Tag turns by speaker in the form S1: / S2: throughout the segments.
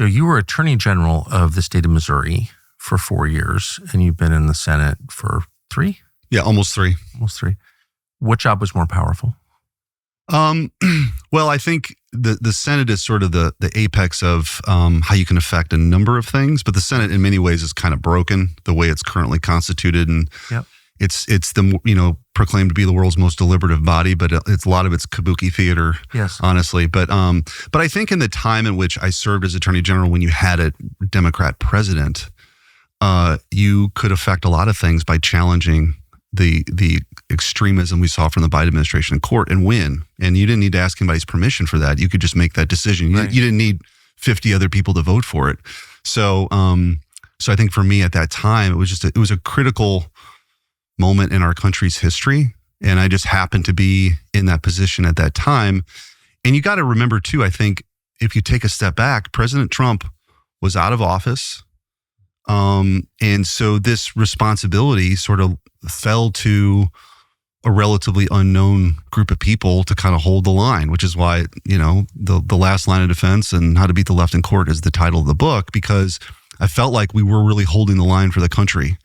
S1: So you were Attorney General of the state of Missouri for 4 years, and you've been in the Senate for 3?
S2: Yeah, almost 3.
S1: Almost 3. What job was more powerful?
S2: Well, I think the Senate is sort of the apex of how you can affect a number of things, but the Senate in many ways is kind of broken the way it's currently constituted, and
S1: Yep.
S2: it's the proclaimed to be the world's most deliberative body, but it's a lot of it's kabuki theater,
S1: Yes.
S2: honestly. But I think in the time in which I served as Attorney General, when you had a Democrat president, you could affect a lot of things by challenging the extremism we saw from the Biden administration in court and win. And you didn't need to ask anybody's permission for that. You could just make that decision.
S1: Right.
S2: You didn't need 50 other people to vote for it. So I think for me at that time, it was a critical moment in our country's history. And I just happened to be in that position at that time. And you got to remember too, I think if you take a step back, President Trump was out of office. And so this responsibility sort of fell to a relatively unknown group of people to kind of hold the line, which is why, the last line of defense and how to beat the left in court is the title of the book, because I felt like we were really holding the line for the country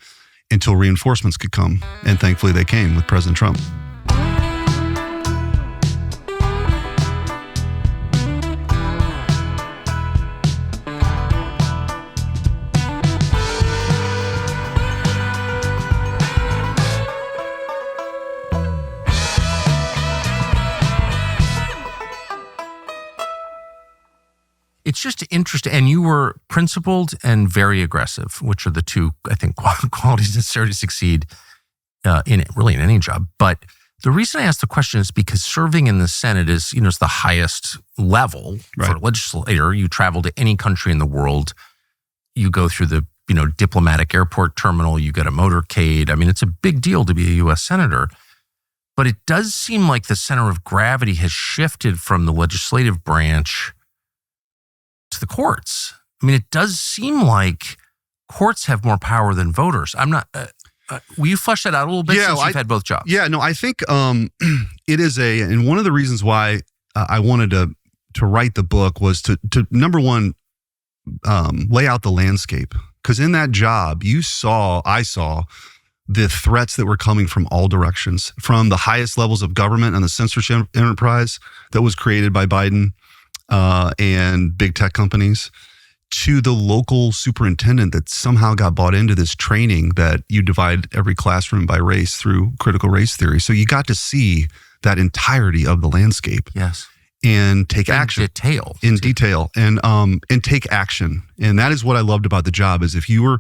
S2: until reinforcements could come. And thankfully they came with President Trump.
S1: It's just interesting. And you were principled and very aggressive, which are the two, I think, qualities necessary to succeed in any job. But the reason I ask the question is because serving in the Senate is, it's the highest level for a legislator. You travel to any country in the world. You go through the, diplomatic airport terminal. You get a motorcade. I mean, it's a big deal to be a U.S. Senator. But it does seem like the center of gravity has shifted from the legislative branch to the courts. I mean, it does seem like courts have more power than voters. I'm not. Will you flesh that out a little bit since you've had both jobs?
S2: Yeah, no, I think it is and one of the reasons why I wanted to write the book was to number one, lay out the landscape. Because in that job, I saw the threats that were coming from all directions, from the highest levels of government and the censorship enterprise that was created by Biden and big tech companies, to the local superintendent that somehow got bought into this training that you divide every classroom by race through critical race theory. So you got to see that entirety of the landscape.
S1: Yes.
S2: And take action. In detail. And take action. And that is what I loved about the job, is if you were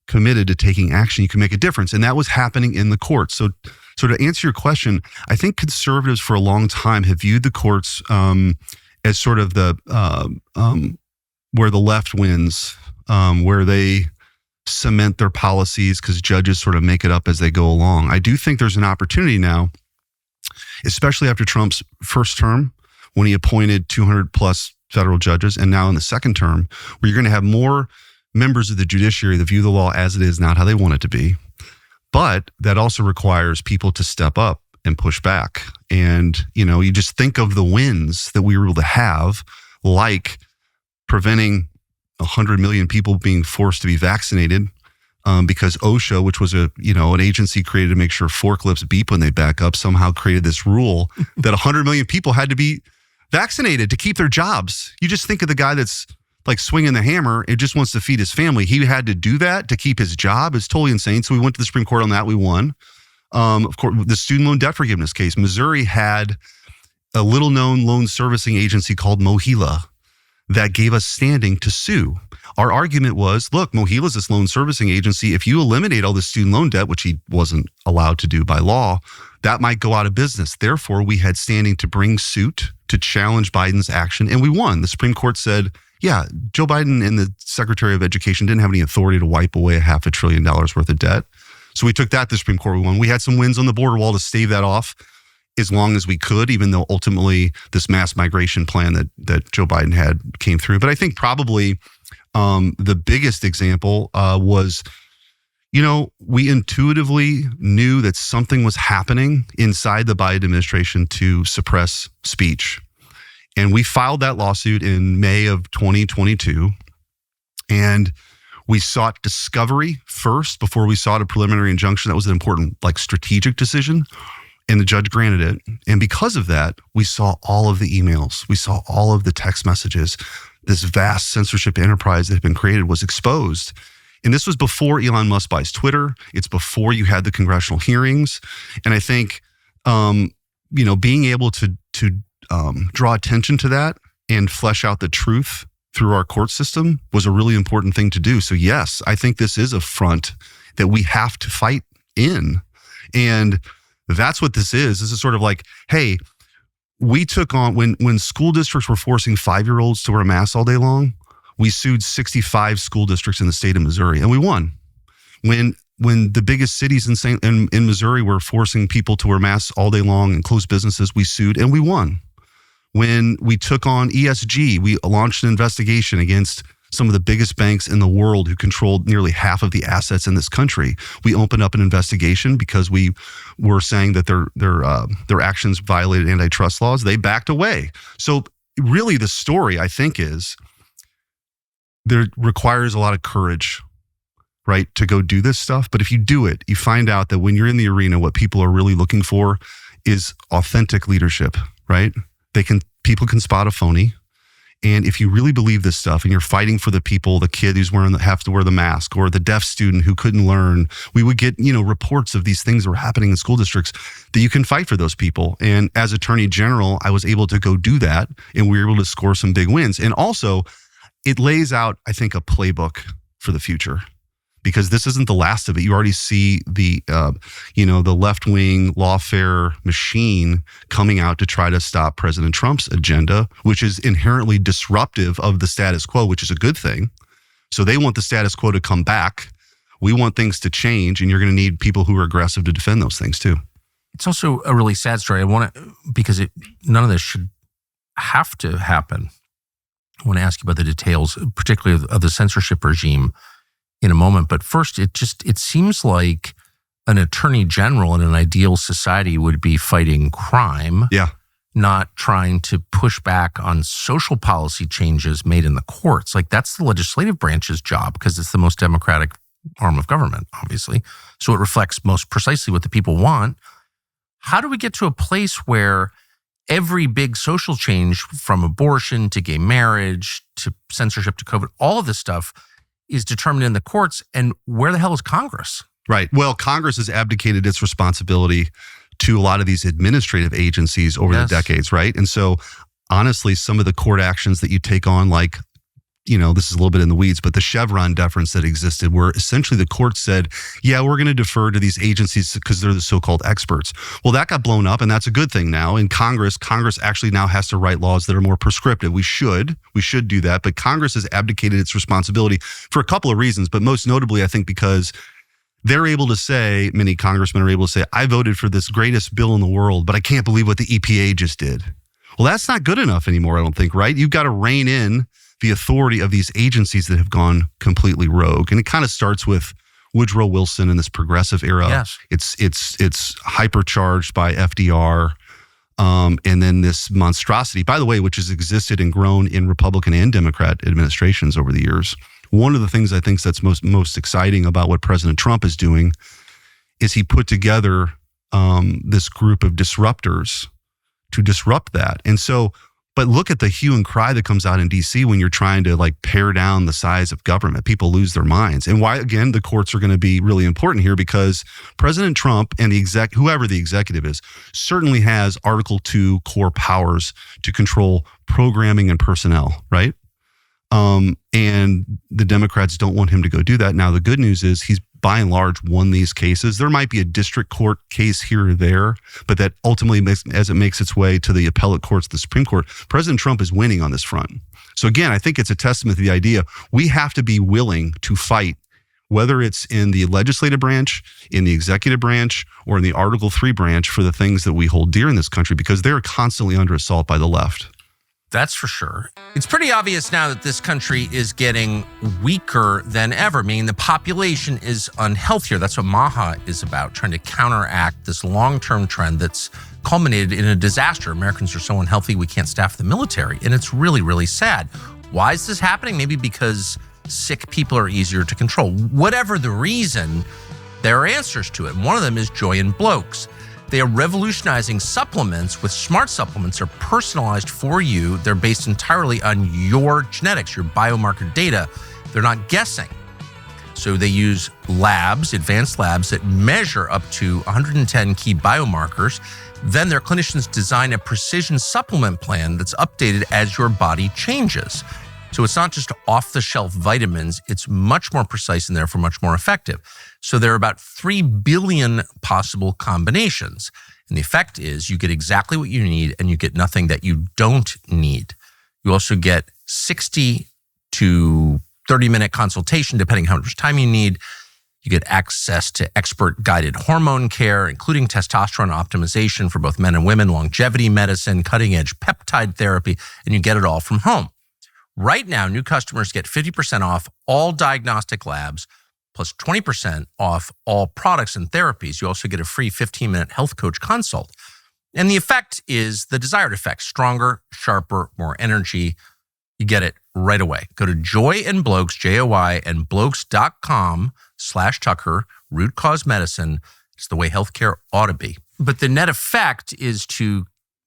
S2: committed to taking action, you can make a difference. And that was happening in the courts. So to answer your question, I think conservatives for a long time have viewed the courts as sort of the where the left wins, where they cement their policies because judges sort of make it up as they go along. I do think there's an opportunity now, especially after Trump's first term, when he appointed 200 plus federal judges, and now in the second term, where you're going to have more members of the judiciary that view the law as it is, not how they want it to be. But that also requires people to step up and push back. And, you just think of the wins that we were able to have, like preventing 100 million people being forced to be vaccinated because OSHA, which was an agency created to make sure forklifts beep when they back up, somehow created this rule that 100 million people had to be vaccinated to keep their jobs. You just think of the guy that's like swinging the hammer. It just wants to feed his family. He had to do that to keep his job. It's totally insane. So we went to the Supreme Court on that. We won. Of course, the student loan debt forgiveness case, Missouri had a little known loan servicing agency called MOHELA that gave us standing to sue. Our argument was, look, MOHELA's this loan servicing agency. If you eliminate all the student loan debt, which he wasn't allowed to do by law, that might go out of business. Therefore, we had standing to bring suit to challenge Biden's action, and we won. The Supreme Court said, yeah, Joe Biden and the Secretary of Education didn't have any authority to wipe away $500 billion worth of debt. So we took that to the Supreme Court. We won. We had some wins on the border wall to stave that off as long as we could, even though ultimately this mass migration plan that Joe Biden had came through. But I think probably the biggest example was, we intuitively knew that something was happening inside the Biden administration to suppress speech. And we filed that lawsuit in May of 2022. And we sought discovery first before we sought a preliminary injunction. That was an important, strategic decision. And the judge granted it. And because of that, we saw all of the emails. We saw all of the text messages. This vast censorship enterprise that had been created was exposed. And this was before Elon Musk buys Twitter. It's before you had the congressional hearings. And I think, being able to draw attention to that and flesh out the truth through our court system was a really important thing to do. So yes, I think this is a front that we have to fight in. And that's what this is. This is sort of hey, we took on, when school districts were forcing 5-year-olds to wear a mask all day long, we sued 65 school districts in the state of Missouri, and we won. When the biggest cities in Missouri were forcing people to wear masks all day long and close businesses, we sued and we won. When we took on ESG, we launched an investigation against some of the biggest banks in the world who controlled nearly half of the assets in this country. We opened up an investigation because we were saying that their actions violated antitrust laws. They backed away. So really the story, I think, is there requires a lot of courage, right, to go do this stuff. But if you do it, you find out that when you're in the arena, what people are really looking for is authentic leadership, right? People can spot a phony. And if you really believe this stuff and you're fighting for the people, the kid who's have to wear the mask, or the deaf student who couldn't learn, we would get, reports of these things that were happening in school districts, that you can fight for those people. And as Attorney General, I was able to go do that, and we were able to score some big wins. And also, it lays out, I think, a playbook for the future, because this isn't the last of it. You already see the left-wing lawfare machine coming out to try to stop President Trump's agenda, which is inherently disruptive of the status quo, which is a good thing. So they want the status quo to come back. We want things to change, and you're going to need people who are aggressive to defend those things too.
S1: It's also a really sad story. Because none of this should have to happen. I want to ask you about the details, particularly of the censorship regime, in a moment. But first, it seems like an attorney general in an ideal society would be fighting crime, not trying to push back on social policy changes made in the courts. That's the legislative branch's job, because it's the most democratic arm of government, obviously. So it reflects most precisely what the people want. How do we get to a place where every big social change, from abortion to gay marriage to censorship to COVID, all of this stuff is determined in the courts? And where the hell is Congress?
S2: Right. Well, Congress has abdicated its responsibility to a lot of these administrative agencies over the decades, right? And so, honestly, some of the court actions that you take on, this is a little bit in the weeds, but the Chevron deference that existed, where essentially the court said, yeah, we're going to defer to these agencies because they're the so-called experts. Well, that got blown up, and that's a good thing now. In Congress actually now has to write laws that are more prescriptive. We should do that, but Congress has abdicated its responsibility for a couple of reasons, but most notably, I think, because many congressmen are able to say, I voted for this greatest bill in the world, but I can't believe what the EPA just did. Well, that's not good enough anymore, I don't think, right? You've got to rein in the authority of these agencies that have gone completely rogue. And it kind of starts with Woodrow Wilson in this progressive era.
S1: Yes.
S2: It's hypercharged by FDR. And then this monstrosity, by the way, which has existed and grown in Republican and Democrat administrations over the years. One of the things I think that's most exciting about what President Trump is doing is he put together this group of disruptors to disrupt that. And so, but look at the hue and cry that comes out in DC when you're trying to pare down the size of government. People lose their minds. And why, again, the courts are going to be really important here, because President Trump and whoever the executive is certainly has Article 2 core powers to control programming and personnel, right? And the Democrats don't want him to go do that. Now, the good news is he's by and large won these cases. There might be a district court case here or there, but that ultimately, as it makes its way to the appellate courts, the Supreme Court, President Trump is winning on this front. So again, I think it's a testament to the idea we have to be willing to fight, whether it's in the legislative branch, in the executive branch, or in the Article 3 branch, for the things that we hold dear in this country, because they're constantly under assault by the left.
S1: That's for sure. It's pretty obvious now that this country is getting weaker than ever, meaning the population is unhealthier. That's what MAHA is about, trying to counteract this long-term trend that's culminated in a disaster. Americans are so unhealthy, we can't staff the military. And it's really, really sad. Why is this happening? Maybe because sick people are easier to control. Whatever the reason, there are answers to it. And one of them is Joy and Blokes. They are revolutionizing supplements with smart supplements are personalized for you. They're based entirely on your genetics, your biomarker data. They're not guessing. So they use labs, advanced labs that measure up to 110 key biomarkers. Then their clinicians design a precision supplement plan that's updated as your body changes. So it's not just off-the-shelf vitamins. It's much more precise and therefore much more effective. So there are about 3 billion possible combinations. And the effect is you get exactly what you need and you get nothing that you don't need. You also get 60 to 30-minute consultation, depending how much time you need. You get access to expert-guided hormone care, including testosterone optimization for both men and women, longevity medicine, cutting-edge peptide therapy, and you get it all from home. Right now, new customers get 50% off all diagnostic labs, plus 20% off all products and therapies. You also get a free 15-minute health coach consult. And the effect is the desired effect: stronger, sharper, more energy. You get it right away. Go to Joy and Blokes, Joy, and Blokes.com/Tucker, root cause medicine. It's the way healthcare ought to be. But the net effect is to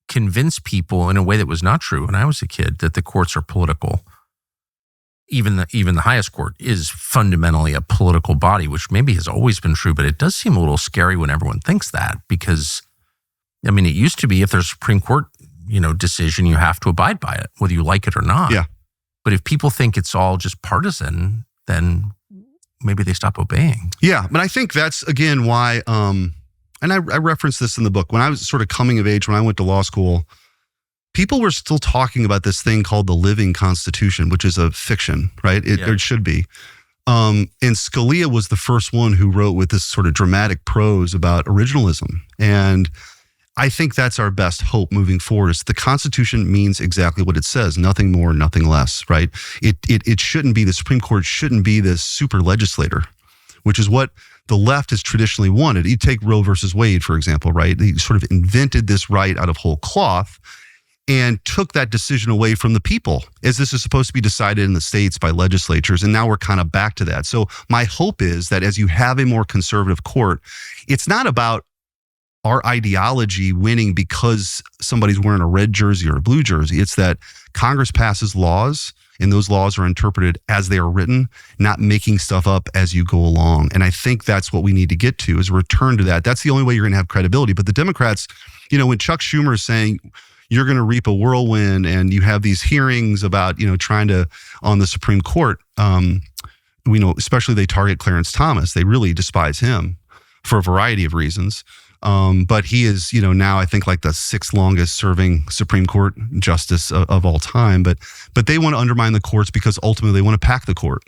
S1: convince people in a way that was not true when I was a kid, that the courts are political. Even the highest court is fundamentally a political body, which maybe has always been true, but it does seem a little scary when everyone thinks that, because, I mean, it used to be if there's a Supreme Court, decision, you have to abide by it, whether you like it or not.
S2: Yeah.
S1: But if people think it's all just partisan, then maybe they stop obeying.
S2: Yeah, but I think that's, again, why, and I referenced this in the book, when I was sort of coming of age, when I went to law school, people were still talking about this thing called the living Constitution, which is a fiction, right? It should be. And Scalia was the first one who wrote with this sort of dramatic prose about originalism. And I think that's our best hope moving forward, is the Constitution means exactly what it says, nothing more, nothing less, right? It shouldn't be, the Supreme Court shouldn't be this super legislator, which is what the left has traditionally wanted. You take Roe versus Wade, for example, right? They sort of invented this right out of whole cloth and took that decision away from the people, as this is supposed to be decided in the states by legislatures. And now we're kind of back to that. So my hope is that as you have a more conservative court, it's not about our ideology winning because somebody's wearing a red jersey or a blue jersey. It's that Congress passes laws and those laws are interpreted as they are written, not making stuff up as you go along. And I think that's what we need to get to, is a return to that. That's the only way you're going to have credibility. But the Democrats, when Chuck Schumer is saying you're going to reap a whirlwind and you have these hearings about, trying to, on the Supreme Court, we know, especially they target Clarence Thomas. They really despise him for a variety of reasons. But he is, now I think like the 6th longest serving Supreme Court justice of all time. But they want to undermine the courts because ultimately they want to pack the court.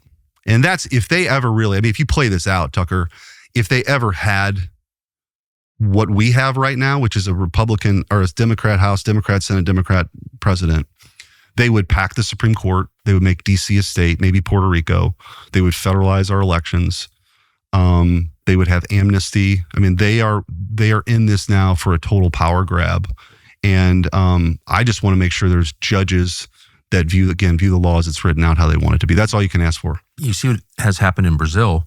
S2: And that's, if they ever really, if you play this out, Tucker, if they ever had what we have right now, which is a Republican or a Democrat House, Democrat Senate, Democrat president, they would pack the Supreme Court. They would make DC a state, maybe Puerto Rico. They would federalize our elections. They would have amnesty. I mean, they are in this now for a total power grab. And I just want to make sure there's judges that view the laws it's written out how they want it to be. That's all you can ask for.
S1: You see what has happened in Brazil.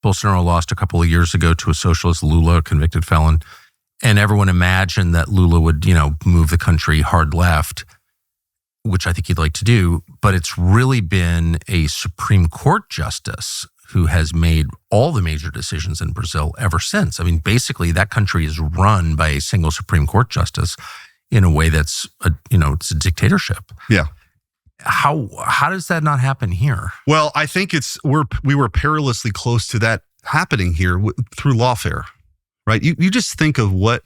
S1: Bolsonaro lost a couple of years ago to a socialist, Lula, a convicted felon. And everyone imagined that Lula would, move the country hard left, which I think he'd like to do. But it's really been a Supreme Court justice who has made all the major decisions in Brazil ever since. I mean, basically, that country is run by a single Supreme Court justice in a way that's, it's a dictatorship.
S2: Yeah.
S1: How does that not happen here?
S2: Well, I think we were perilously close to that happening here through lawfare, right? You just think of what,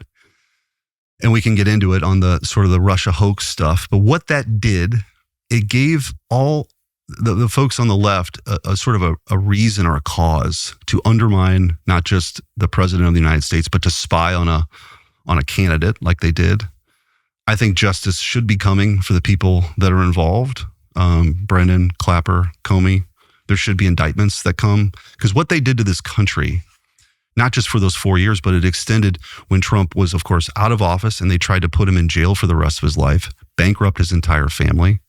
S2: and we can get into it on the sort of the Russia hoax stuff, but what that did, it gave all the folks on the left a sort of a reason or a cause to undermine not just the president of the United States, but to spy on a candidate like they did. I think justice should be coming for the people that are involved. Brennan, Clapper, Comey. There should be indictments that come, because what they did to this country, not just for those 4 years, but it extended when Trump was, of course, out of office, and they tried to put him in jail for the rest of his life, bankrupt his entire family.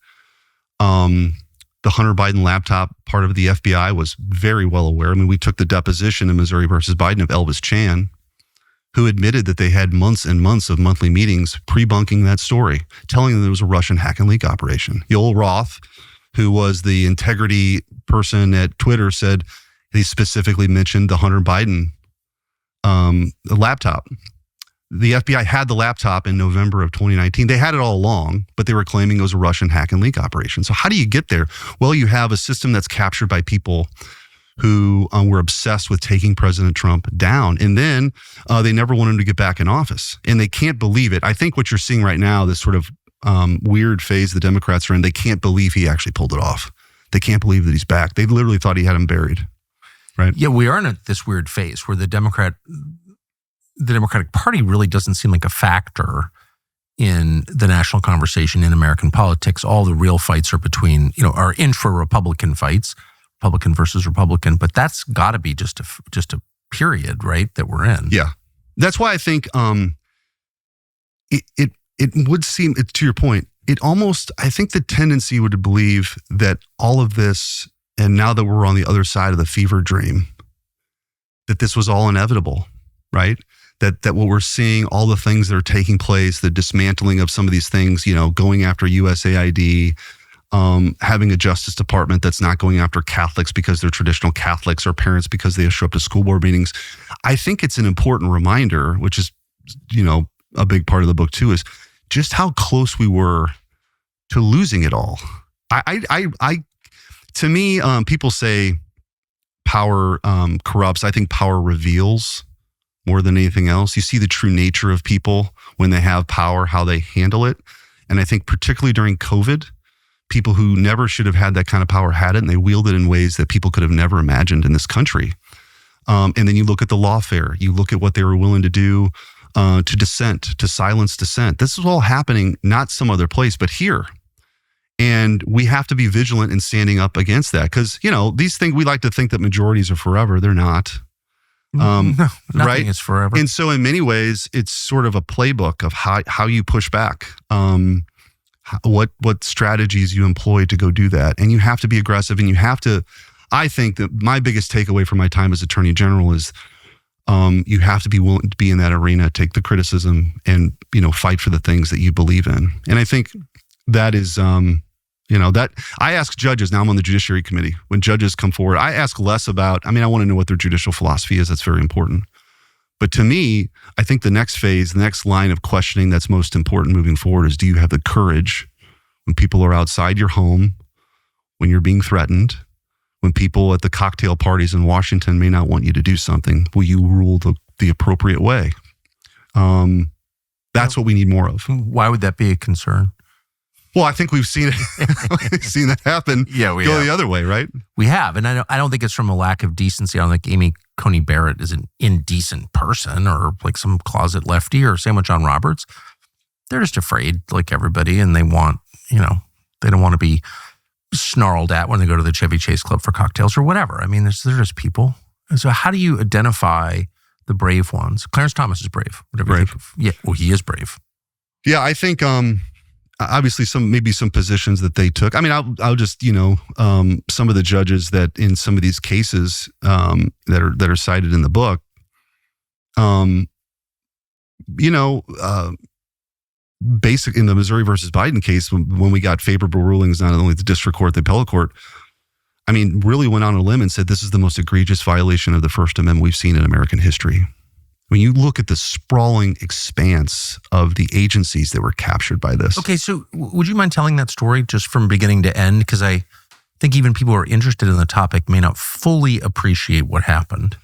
S2: the Hunter Biden laptop part of the FBI was very well aware. I mean, we took the deposition in Missouri versus Biden of Elvis Chan, who admitted that they had months and months of monthly meetings pre-bunking that story, telling them it was a Russian hack and leak operation. Yoel Roth, who was the integrity person at Twitter, said he specifically mentioned the Hunter Biden laptop. The FBI had the laptop in November of 2019. They had it all along, but they were claiming it was a Russian hack and leak operation. So how do you get there? Well, you have a system that's captured by people who were obsessed with taking President Trump down. And then they never want him to get back in office. And they can't believe it. I think what you're seeing right now, this sort of weird phase the Democrats are in, they can't believe he actually pulled it off. They can't believe that he's back. They literally thought he had him buried. Right?
S1: Yeah, we are in this weird phase where the Democratic Party really doesn't seem like a factor in the national conversation in American politics. All the real fights are between, are intra-Republican fights, Republican versus Republican, but that's got to be just a period, right, that we're in.
S2: Yeah, that's why I think it would seem, to your point, I think the tendency would believe that all of this, and now that we're on the other side of the fever dream, that this was all inevitable, right? That what we're seeing, all the things that are taking place, the dismantling of some of these things, going after USAID, having a Justice Department that's not going after Catholics because they're traditional Catholics or parents because they show up to school board meetings. I think it's an important reminder, which is, a big part of the book too, is just how close we were to losing it all. To me, people say power corrupts. I think power reveals more than anything else. You see the true nature of people when they have power, how they handle it. And I think particularly during COVID, people who never should have had that kind of power had it, and they wield it in ways that people could have never imagined in this country. And then you look at the lawfare, you look at what they were willing to do to dissent, to silence dissent. This is all happening, not some other place, but here. And we have to be vigilant in standing up against that. Because, these things, we like to think that majorities are forever. They're not.
S1: No, nothing
S2: right?
S1: is forever.
S2: And so in many ways, it's sort of a playbook of how you push back, what strategies you employ to go do that. And you have to be aggressive, and you have to, I think that my biggest takeaway from my time as Attorney General is you have to be willing to be in that arena, take the criticism, and, fight for the things that you believe in. And I think that is, that I ask judges, now I'm on the Judiciary Committee, when judges come forward, I ask less about, I want to know what their judicial philosophy is. That's very important. But to me, I think the next phase, the next line of questioning that's most important moving forward is, do you have the courage when people are outside your home, when you're being threatened, when people at the cocktail parties in Washington may not want you to do something, will you rule the appropriate way? That's what we need more of.
S1: Why would that be a concern?
S2: Well, I think we've seen it. We've seen that happen.
S1: Yeah, we
S2: go
S1: have.
S2: The other way, right?
S1: We have, and I don't think it's from a lack of decency. I don't think Amy Coney Barrett is an indecent person or like some closet lefty or same with John Roberts. They're just afraid, like everybody, and they want, they don't want to be snarled at when they go to the Chevy Chase Club for cocktails or whatever. They're just people. And so, how do you identify the brave ones? Clarence Thomas is brave.
S2: Brave.
S1: Yeah, well, he is brave.
S2: Yeah, I think. Obviously, some positions that they took. I'll just some of the judges that in some of these cases that are cited in the book, basic in the Missouri versus Biden case when we got favorable rulings, not only the district court, the appellate court. Really went on a limb and said this is the most egregious violation of the First Amendment we've seen in American history. When you look at the sprawling expanse of the agencies that were captured by this.
S1: Okay, so would you mind telling that story just from beginning to end? Because I think even people who are interested in the topic may not fully appreciate what happened.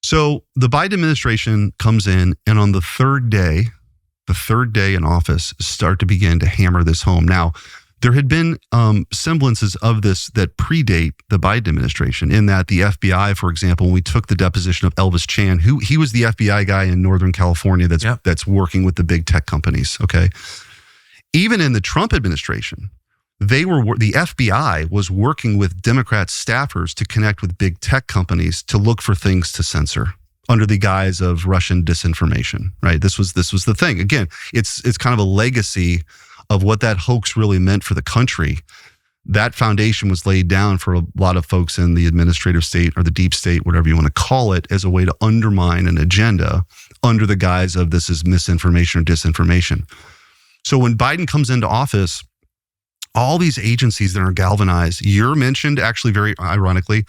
S2: So the Biden administration comes in, and on the third day in office, start to begin to hammer this home. Now, there had been semblances of this that predate the Biden administration, in that the FBI, for example, when we took the deposition of Elvis Chan, he was the FBI guy in Northern California that's working with the big tech companies, okay? Even in the Trump administration, the FBI was working with Democrat staffers to connect with big tech companies to look for things to censor under the guise of Russian disinformation, right? This was the thing. Again, it's kind of a legacy of what that hoax really meant for the country, that foundation was laid down for a lot of folks in the administrative state or the deep state, whatever you want to call it, as a way to undermine an agenda under the guise of this is misinformation or disinformation. So when Biden comes into office, all these agencies that are galvanized, you're mentioned, actually very ironically,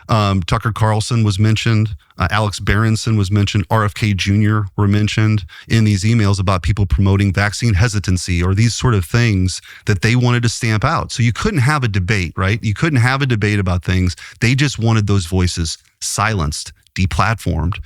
S2: Tucker Carlson was mentioned, Alex Berenson was mentioned, RFK Jr. were mentioned in these emails about people promoting vaccine hesitancy or these sort of things that they wanted to stamp out. So you couldn't have a debate, right? You couldn't have a debate about things. They just wanted those voices silenced, deplatformed.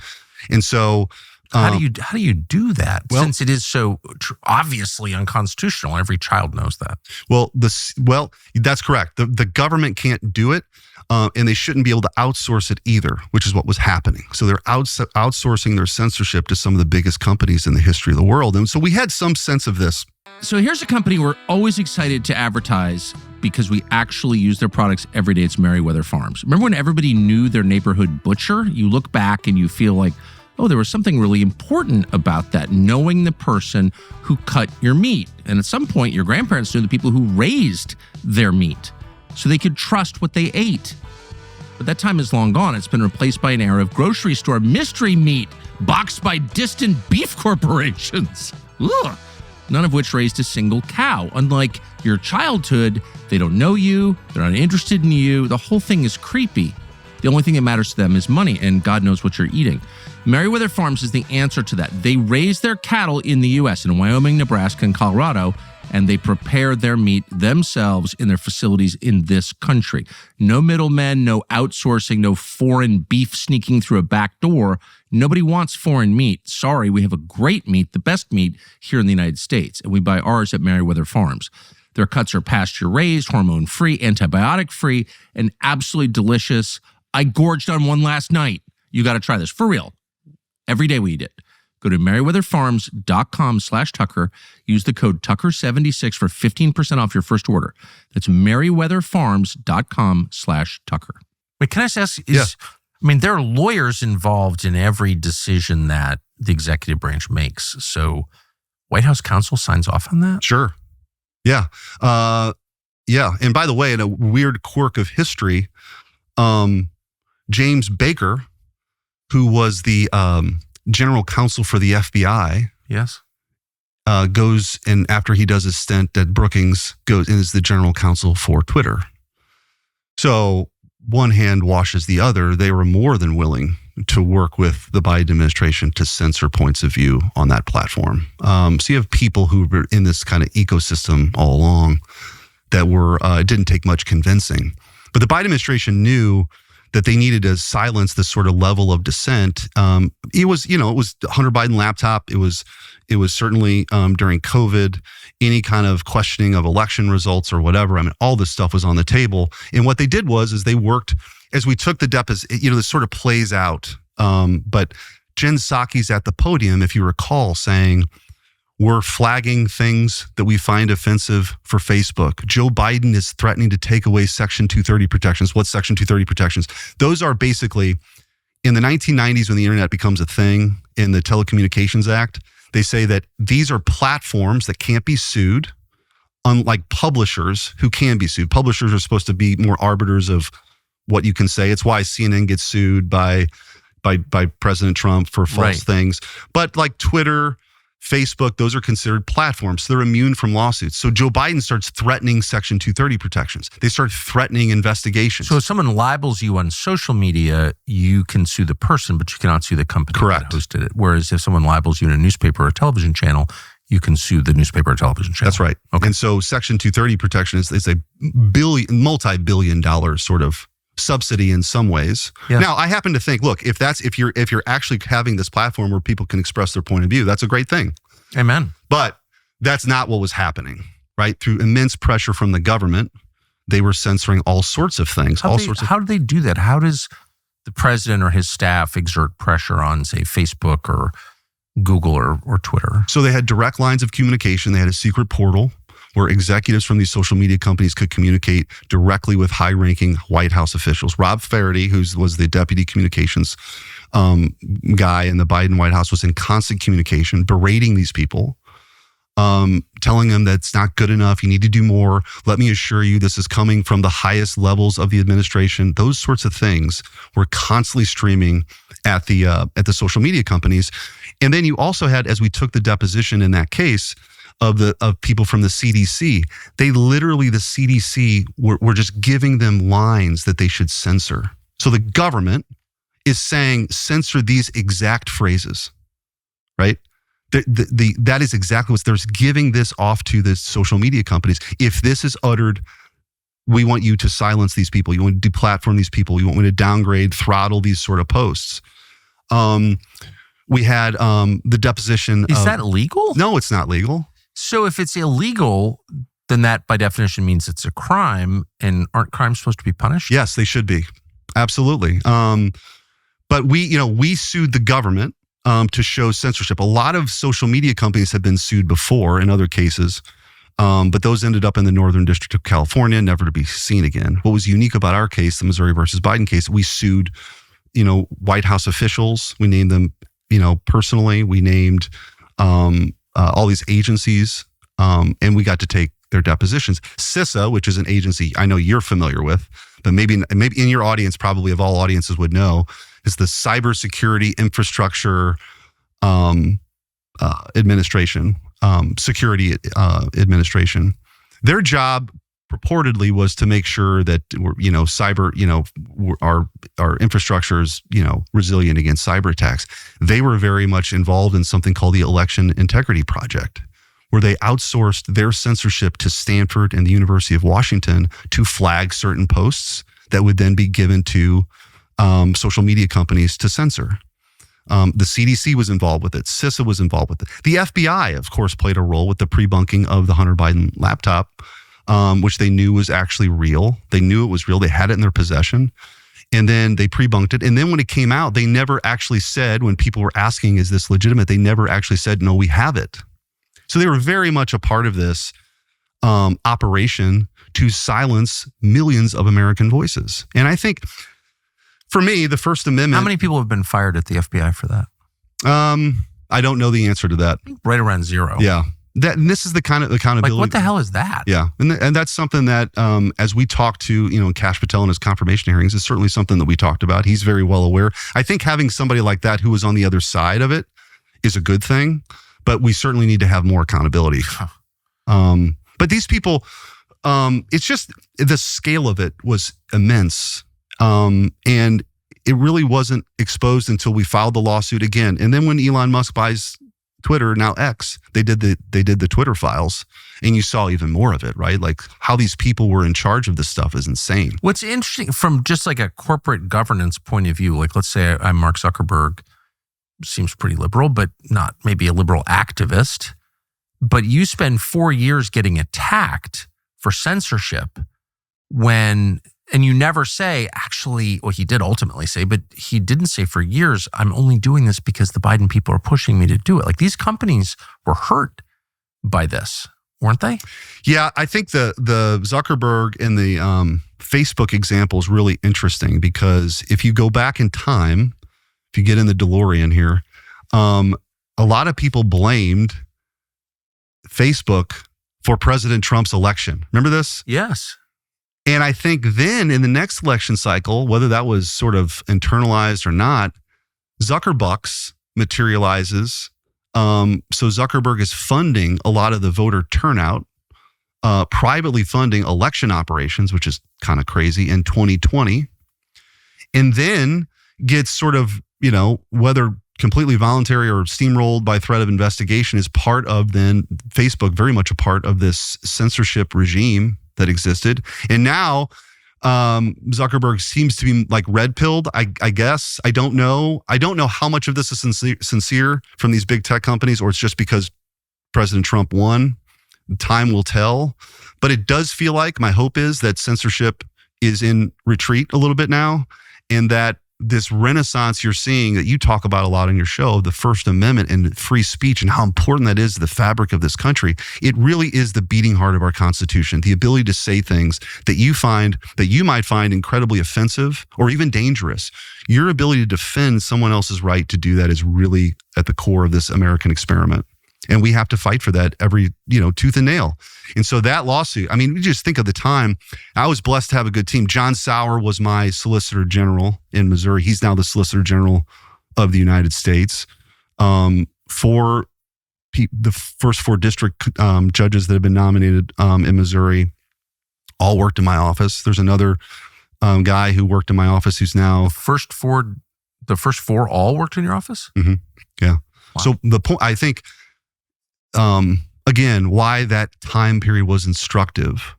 S2: And so
S1: how do you do that? Well, since it is so obviously unconstitutional, every child knows that.
S2: Well, that's correct. The government can't do it, and they shouldn't be able to outsource it either, which is what was happening. So they're outsourcing their censorship to some of the biggest companies in the history of the world, and so we had some sense of this.
S3: So here's a company we're always excited to advertise because we actually use their products every day. It's Merriweather Farms. Remember when everybody knew their neighborhood butcher? You look back and you feel like, oh, there was something really important about that, knowing the person who cut your meat. And at some point, your grandparents knew the people who raised their meat so they could trust what they ate. But that time is long gone. It's been replaced by an era of grocery store mystery meat boxed by distant beef corporations. Ugh. None of which raised a single cow. Unlike your childhood, they don't know you, they're not interested in you. The whole thing is creepy. The only thing that matters to them is money, and God knows what you're eating. Merriweather Farms is the answer to that. They raise their cattle in the U.S., in Wyoming, Nebraska, and Colorado, and they prepare their meat themselves in their facilities in this country. No middlemen, no outsourcing, no foreign beef sneaking through a back door. Nobody wants foreign meat. Sorry, we have a great meat, the best meat here in the United States, and we buy ours at Merriweather Farms. Their cuts are pasture-raised, hormone-free, antibiotic-free, and absolutely delicious. I gorged on one last night. You got to try this, for real. Every day we eat it. Go to merriweatherfarms.com/Tucker. Use the code Tucker76 for 15% off your first order. That's merriweatherfarms.com/Tucker.
S1: Wait, can I just ask, I mean, there are lawyers involved in every decision that the executive branch makes. So White House counsel signs off on that?
S2: Sure. Yeah. And by the way, in a weird quirk of history, James Baker, who was the general counsel for the FBI,
S1: yes,
S2: goes and after he does his stint at Brookings, goes and is the general counsel for Twitter. So one hand washes the other. They were more than willing to work with the Biden administration to censor points of view on that platform. So you have people who were in this kind of ecosystem all along that were it didn't take much convincing, but the Biden administration knew that they needed to silence this sort of level of dissent. It was Hunter Biden laptop. It was certainly during COVID, any kind of questioning of election results or whatever. I mean, all this stuff was on the table. And what they did is they worked as we took the deposit. This sort of plays out. But Jen Psaki's at the podium, if you recall, saying, we're flagging things that we find offensive for Facebook. Joe Biden is threatening to take away Section 230 protections. What's Section 230 protections? Those are basically, in the 1990s when the internet becomes a thing in the Telecommunications Act, they say that these are platforms that can't be sued, unlike publishers who can be sued. Publishers are supposed to be more arbiters of what you can say. It's why CNN gets sued by President Trump for false things. But like Twitter, Facebook, those are considered platforms. So they're immune from lawsuits. So Joe Biden starts threatening Section 230 protections. They start threatening investigations.
S1: So if someone libels you on social media, you can sue the person, but you cannot sue the company that hosted it. Whereas if someone libels you in a newspaper or a television channel, you can sue the newspaper or television channel.
S2: That's right. Okay. And so Section 230 protection is a multi-billion-dollar sort of subsidy in some ways. Yeah. Now, I happen to think, look, if you're actually having this platform where people can express their point of view, that's a great thing.
S1: Amen.
S2: But that's not what was happening, right? Through immense pressure from the government, they were censoring all sorts of things.
S1: How do they do that? How does the president or his staff exert pressure on, say, Facebook or Google or Twitter?
S2: So they had direct lines of communication. They had a secret portal where executives from these social media companies could communicate directly with high-ranking White House officials. Rob Faraday, who was the deputy communications guy in the Biden White House, was in constant communication, berating these people, telling them that's not good enough. You need to do more. Let me assure you, this is coming from the highest levels of the administration. Those sorts of things were constantly streaming at the social media companies. And then you also had, as we took the deposition in that case of people from the CDC, they literally, the CDC were just giving them lines that they should censor. So the government is saying, censor these exact phrases, right? That is exactly what they're giving this off to the social media companies. If this is uttered, we want you to silence these people. You want to deplatform these people. You want me to downgrade, throttle these sort of posts. We had the deposition.
S1: Is that legal?
S2: No, it's not legal.
S1: So if it's illegal, then that by definition means it's a crime, and aren't crimes supposed to be punished?
S2: Yes, they should be. Absolutely. But we sued the government to show censorship. A lot of social media companies have been sued before in other cases, but those ended up in the Northern District of California, never to be seen again. What was unique about our case, the Missouri versus Biden case, we sued, White House officials. We named them, personally. We named all these agencies, and we got to take their depositions. CISA, which is an agency I know you're familiar with, but maybe in your audience, probably of all audiences would know, is the Cybersecurity Infrastructure Administration, Security Administration. Their job purportedly was to make sure that our infrastructure is resilient against cyber attacks. They were very much involved in something called the Election Integrity Project, where they outsourced their censorship to Stanford and the University of Washington to flag certain posts that would then be given to social media companies to censor. The CDC was involved with it. CISA was involved with it. The FBI, of course, played a role with the pre-bunking of the Hunter Biden laptop, which they knew was actually real. They knew it was real. They had it in their possession. And then they pre-bunked it. And then when it came out, they never actually said, when people were asking, is this legitimate? They never actually said, no, we have it. So they were very much a part of this operation to silence millions of American voices. And I think, for me, the First Amendment...
S1: How many people have been fired at the FBI for that?
S2: I don't know the answer to that.
S1: Right around zero.
S2: Yeah. And this is the kind of accountability.
S1: Like, what the hell is that?
S2: Yeah. And that's something that, as we talked to, Kash Patel in his confirmation hearings, is certainly something that we talked about. He's very well aware. I think having somebody like that who was on the other side of it is a good thing, but we certainly need to have more accountability. But these people, it's just the scale of it was immense. And it really wasn't exposed until we filed the lawsuit again. And then when Elon Musk buys Twitter, now X, they did the Twitter files, and you saw even more of it, right? Like how these people were in charge of this stuff is insane.
S1: What's interesting from just like a corporate governance point of view, like let's say I'm Mark Zuckerberg, seems pretty liberal, but not maybe a liberal activist, but you spend 4 years getting attacked for censorship and you never say, actually, well, he did ultimately say, but he didn't say for years, I'm only doing this because the Biden people are pushing me to do it. Like these companies were hurt by this, weren't they?
S2: Yeah, I think the Zuckerberg and the Facebook example is really interesting because if you go back in time, if you get in the DeLorean here, a lot of people blamed Facebook for President Trump's election. Remember this?
S1: Yes.
S2: And I think then in the next election cycle, whether that was sort of internalized or not, Zuckerbucks materializes. So Zuckerberg is funding a lot of the voter turnout, privately funding election operations, which is kind of crazy, in 2020. And then gets sort of, whether completely voluntary or steamrolled by threat of investigation, is part of then Facebook, very much a part of this censorship regime that existed. And now Zuckerberg seems to be like red-pilled, I guess. I don't know how much of this is sincere from these big tech companies, or it's just because President Trump won. Time will tell. But it does feel like, my hope is that censorship is in retreat a little bit now, and that this renaissance you're seeing that you talk about a lot in your show, the First Amendment and free speech and how important that is to the fabric of this country, it really is the beating heart of our Constitution. The ability to say things that you might find incredibly offensive or even dangerous. Your ability to defend someone else's right to do that is really at the core of this American experiment. And we have to fight for that every, tooth and nail. And so that lawsuit, I mean, we just think of the time. I was blessed to have a good team. John Sauer was my Solicitor General in Missouri. He's now the Solicitor General of the United States. The first 4 district judges that have been nominated in Missouri all worked in my office. There's another guy who worked in my office who's now...
S1: The first four all worked in your office?
S2: Mm-hmm. Yeah.
S1: Wow.
S2: So the point, I think... again, why that time period was instructive.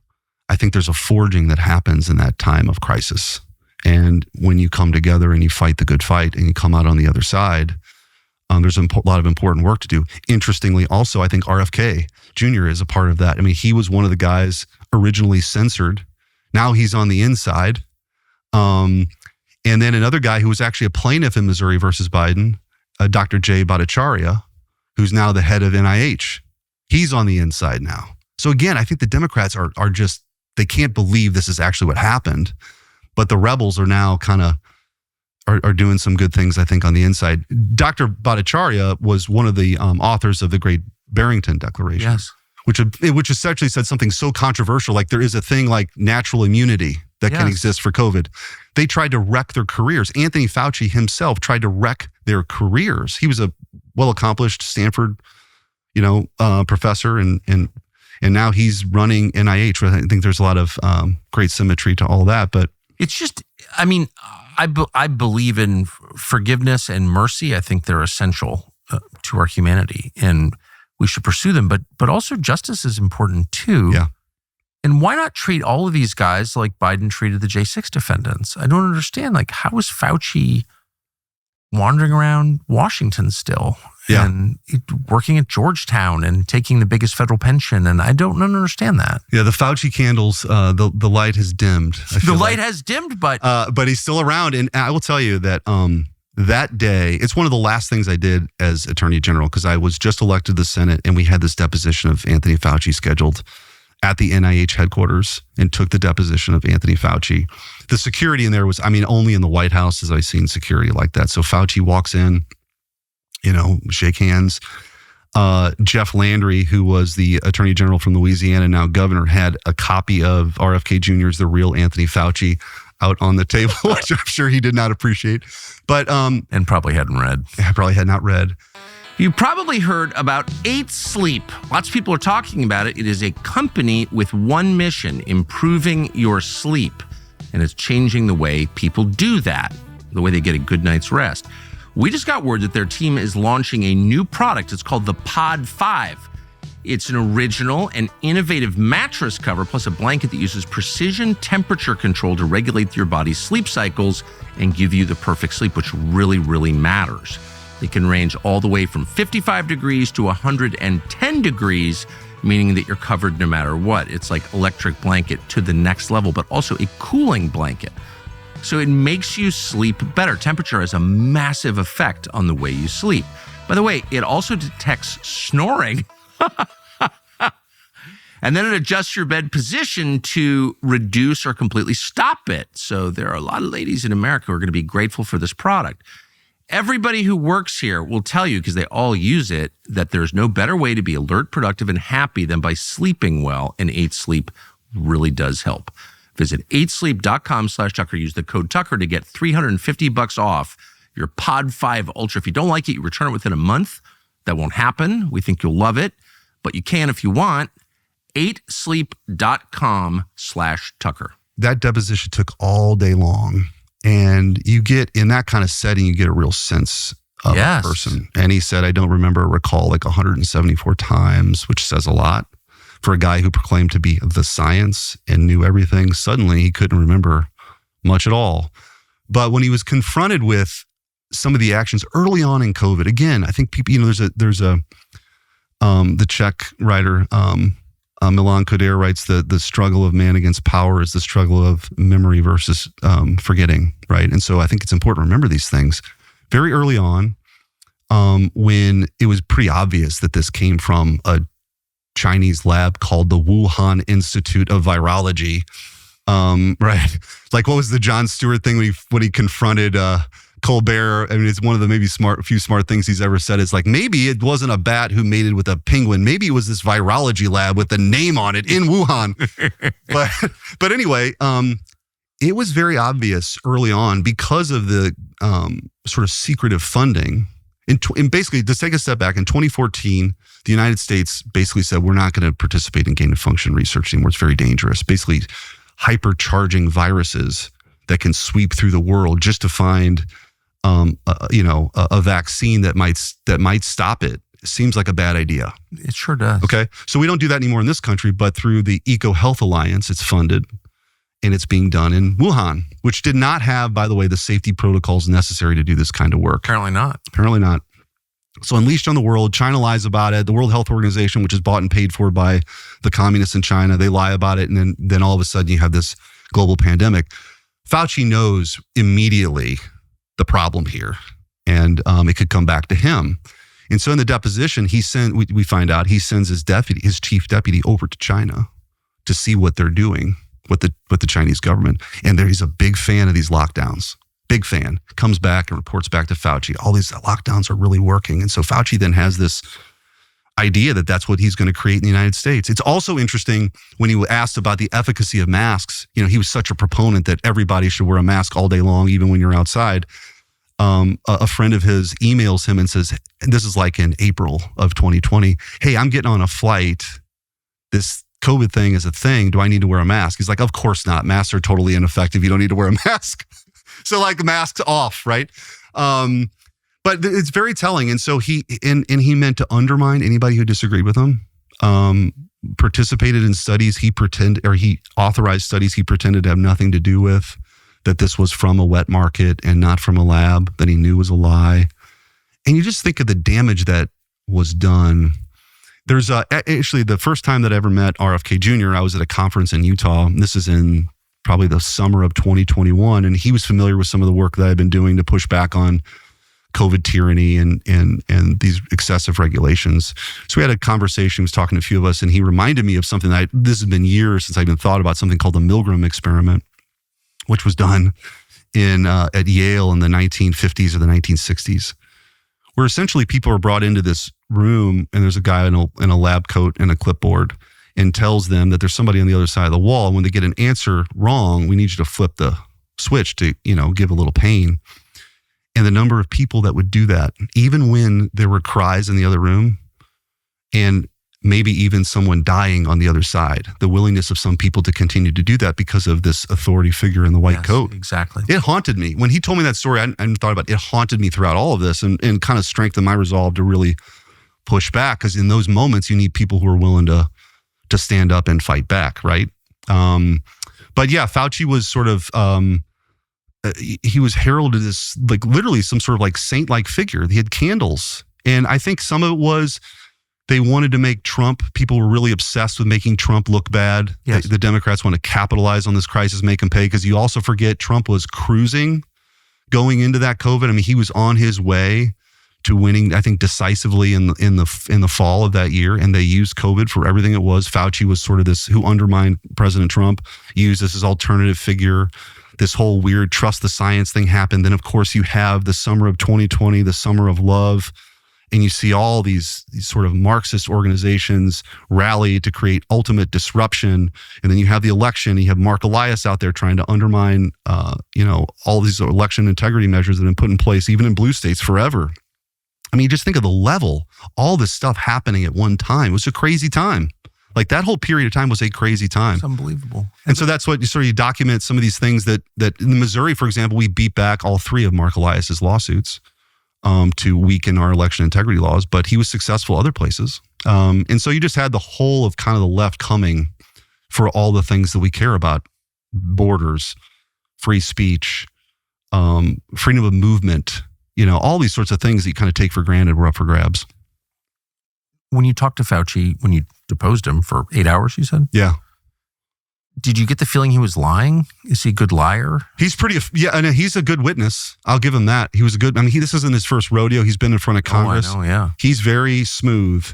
S2: I think there's a forging that happens in that time of crisis. And when you come together and you fight the good fight and you come out on the other side, there's a lot of important work to do. Interestingly, also, I think RFK Jr. is a part of that. I mean, he was one of the guys originally censored. Now he's on the inside. And then another guy who was actually a plaintiff in Missouri versus Biden, Dr. Jay Bhattacharya, who's now the head of NIH. He's on the inside now. So again, I think the Democrats are just, they can't believe this is actually what happened. But the rebels are now kind of are doing some good things, I think, on the inside. Dr. Bhattacharya was one of the authors of the Great Barrington Declaration,
S1: Yes.
S2: which essentially said something so controversial, like there is a thing like natural immunity that can exist for COVID. They tried to wreck their careers. Anthony Fauci himself tried to wreck their careers. He was a well-accomplished Stanford, professor, and now he's running NIH. I think there's a lot of great symmetry to all that, but
S1: it's just, I mean, I believe in forgiveness and mercy. I think they're essential to our humanity, and we should pursue them. But also justice is important too.
S2: Yeah.
S1: And why not treat all of these guys like Biden treated the J6 defendants? I don't understand. Like, how is Fauci wandering around Washington still?
S2: Yeah.
S1: And working at Georgetown and taking the biggest federal pension. And I don't understand that.
S2: Yeah, the Fauci candles, the light has dimmed.
S1: The light has dimmed, but
S2: he's still around. And I will tell you that that day, it's one of the last things I did as Attorney General, because I was just elected to the Senate and we had this deposition of Anthony Fauci scheduled at the NIH headquarters, and took the deposition of Anthony Fauci. The security in there was, only in the White House has I seen security like that. So Fauci walks in, shake hands. Jeff Landry, who was the Attorney General from Louisiana, now governor, had a copy of RFK Jr.'s The Real Anthony Fauci out on the table, which I'm sure he did not appreciate. But
S1: and probably hadn't read.
S2: I probably had not read.
S3: You probably heard about 8 Sleep. Lots of people are talking about it. It is a company with one mission: improving your sleep. And it's changing the way people do that, the way they get a good night's rest. We just got word that their team is launching a new product. It's called the Pod 5. It's an original and innovative mattress cover, plus a blanket that uses precision temperature control to regulate your body's sleep cycles and give you the perfect sleep, which really, really matters. It can range all the way from 55 degrees to 110 degrees, meaning that you're covered no matter what. It's like electric blanket to the next level, but also a cooling blanket. So it makes you sleep better. Temperature has a massive effect on the way you sleep. By the way, it also detects snoring. And then it adjusts your bed position to reduce or completely stop it. So there are a lot of ladies in America who are going to be grateful for this product. Everybody who works here will tell you, because they all use it, that there's no better way to be alert, productive, and happy than by sleeping well. And 8 Sleep really does help. Visit 8sleep.com/Tucker. Use the code Tucker to get $350 off your Pod 5 Ultra. If you don't like it, you return it within a month. That won't happen. We think you'll love it, but you can if you want. 8sleep.com/Tucker.
S2: That deposition took all day long. And you get, in that kind of setting, you get a real sense of a person. And he said, I don't recall like 174 times, which says a lot. For a guy who proclaimed to be the science and knew everything, suddenly he couldn't remember much at all. But when he was confronted with some of the actions early on in COVID, again, I think people, there's a the Czech writer, Milan Kundera writes the struggle of man against power is the struggle of memory versus forgetting, right? And so I think it's important to remember these things. Very early on, when it was pretty obvious that this came from a Chinese lab called the Wuhan Institute of Virology, right? Like, what was the Jon Stewart thing when he confronted Colbert, I mean, it's one of the maybe few smart things he's ever said. Is like, maybe it wasn't a bat who mated with a penguin. Maybe it was this virology lab with the name on it in Wuhan. but anyway, it was very obvious early on because of the sort of secretive funding. And basically, to take a step back, in 2014, the United States basically said, we're not going to participate in gain of function research anymore. It's very dangerous. Basically, hypercharging viruses that can sweep through the world just to find, a vaccine that might stop it. It seems like a bad idea.
S1: It sure does.
S2: Okay, so we don't do that anymore in this country, but through the Eco Health Alliance, it's funded. And it's being done in Wuhan, which did not have, by the way, the safety protocols necessary to do this kind of work.
S1: Apparently not.
S2: So unleashed on the world, China lies about it. The World Health Organization, which is bought and paid for by the communists in China, they lie about it. And then all of a sudden you have this global pandemic. Fauci knows immediately the problem here, and it could come back to him. And so in the deposition, we find out he sends his chief deputy over to China to see what they're doing with the Chinese government. And he's a big fan of these lockdowns. Big fan. Comes back and reports back to Fauci. All these lockdowns are really working. And so Fauci then has this idea that that's what he's going to create in the United States. It's also interesting when he was asked about the efficacy of masks. He was such a proponent that everybody should wear a mask all day long, even when you're outside. A friend of his emails him and says, and this is like in April of 2020, hey, I'm getting on a flight. This COVID thing is a thing. Do I need to wear a mask? He's like, of course not. Masks are totally ineffective. You don't need to wear a mask. So like masks off, right? But it's very telling. And so he meant to undermine anybody who disagreed with him. Participated in studies he authorized studies he pretended to have nothing to do with, that this was from a wet market and not from a lab that he knew was a lie. And you just think of the damage that was done. There's actually the first time that I ever met RFK Jr., I was at a conference in Utah. This is in probably the summer of 2021. And he was familiar with some of the work that I've been doing to push back on COVID tyranny and these excessive regulations. So we had a conversation, he was talking to a few of us, and he reminded me of something this has been years since I've even thought about, something called the Milgram experiment, which was done at Yale in the 1950s or the 1960s. Where essentially people are brought into this room and there's a guy in a lab coat and a clipboard and tells them that there's somebody on the other side of the wall. And when they get an answer wrong, we need you to flip the switch to, give a little pain. And the number of people that would do that, even when there were cries in the other room and maybe even someone dying on the other side, the willingness of some people to continue to do that because of this authority figure in the white coat.
S1: Exactly.
S2: It haunted me. When he told me that story, I hadn't thought about it. It haunted me throughout all of this and kind of strengthened my resolve to really push back, because in those moments, you need people who are willing to stand up and fight back, right? But yeah, Fauci was sort of, he was heralded as like literally some sort of like saint-like figure. He had candles. And I think some of it was they wanted to make Trump, people were really obsessed with making Trump look bad.
S1: Yes.
S2: The Democrats want to capitalize on this crisis, make him pay, because you also forget Trump was cruising going into that COVID. I mean, he was on his way to winning, I think, decisively in the fall of that year, and they used COVID for everything it was. Fauci was sort of this who undermined President Trump, used as his alternative figure. This whole weird trust the science thing happened. Then, of course, you have the summer of 2020, the summer of love, and you see all these sort of Marxist organizations rally to create ultimate disruption. And then you have the election. And you have Mark Elias out there trying to undermine, all these election integrity measures that have been put in place, even in blue states, forever. I mean, just think of the level, all this stuff happening at one time. It was a crazy time. Like that whole period of time was a crazy time.
S1: It's unbelievable.
S2: And so that's what you document some of these things that in Missouri, for example, we beat back all three of Mark Elias's lawsuits to weaken our election integrity laws, but he was successful other places. And so you just had the whole of kind of the left coming for all the things that we care about: borders, free speech, freedom of movement, all these sorts of things that you kind of take for granted were up for grabs.
S1: When you talked to Fauci, when you deposed him for 8 hours, you said?
S2: Yeah.
S1: Did you get the feeling he was lying? Is he a good liar?
S2: He's and he's a good witness. I'll give him that. He was a good, this isn't his first rodeo. He's been in front of Congress.
S1: Oh, I know, yeah.
S2: He's very smooth,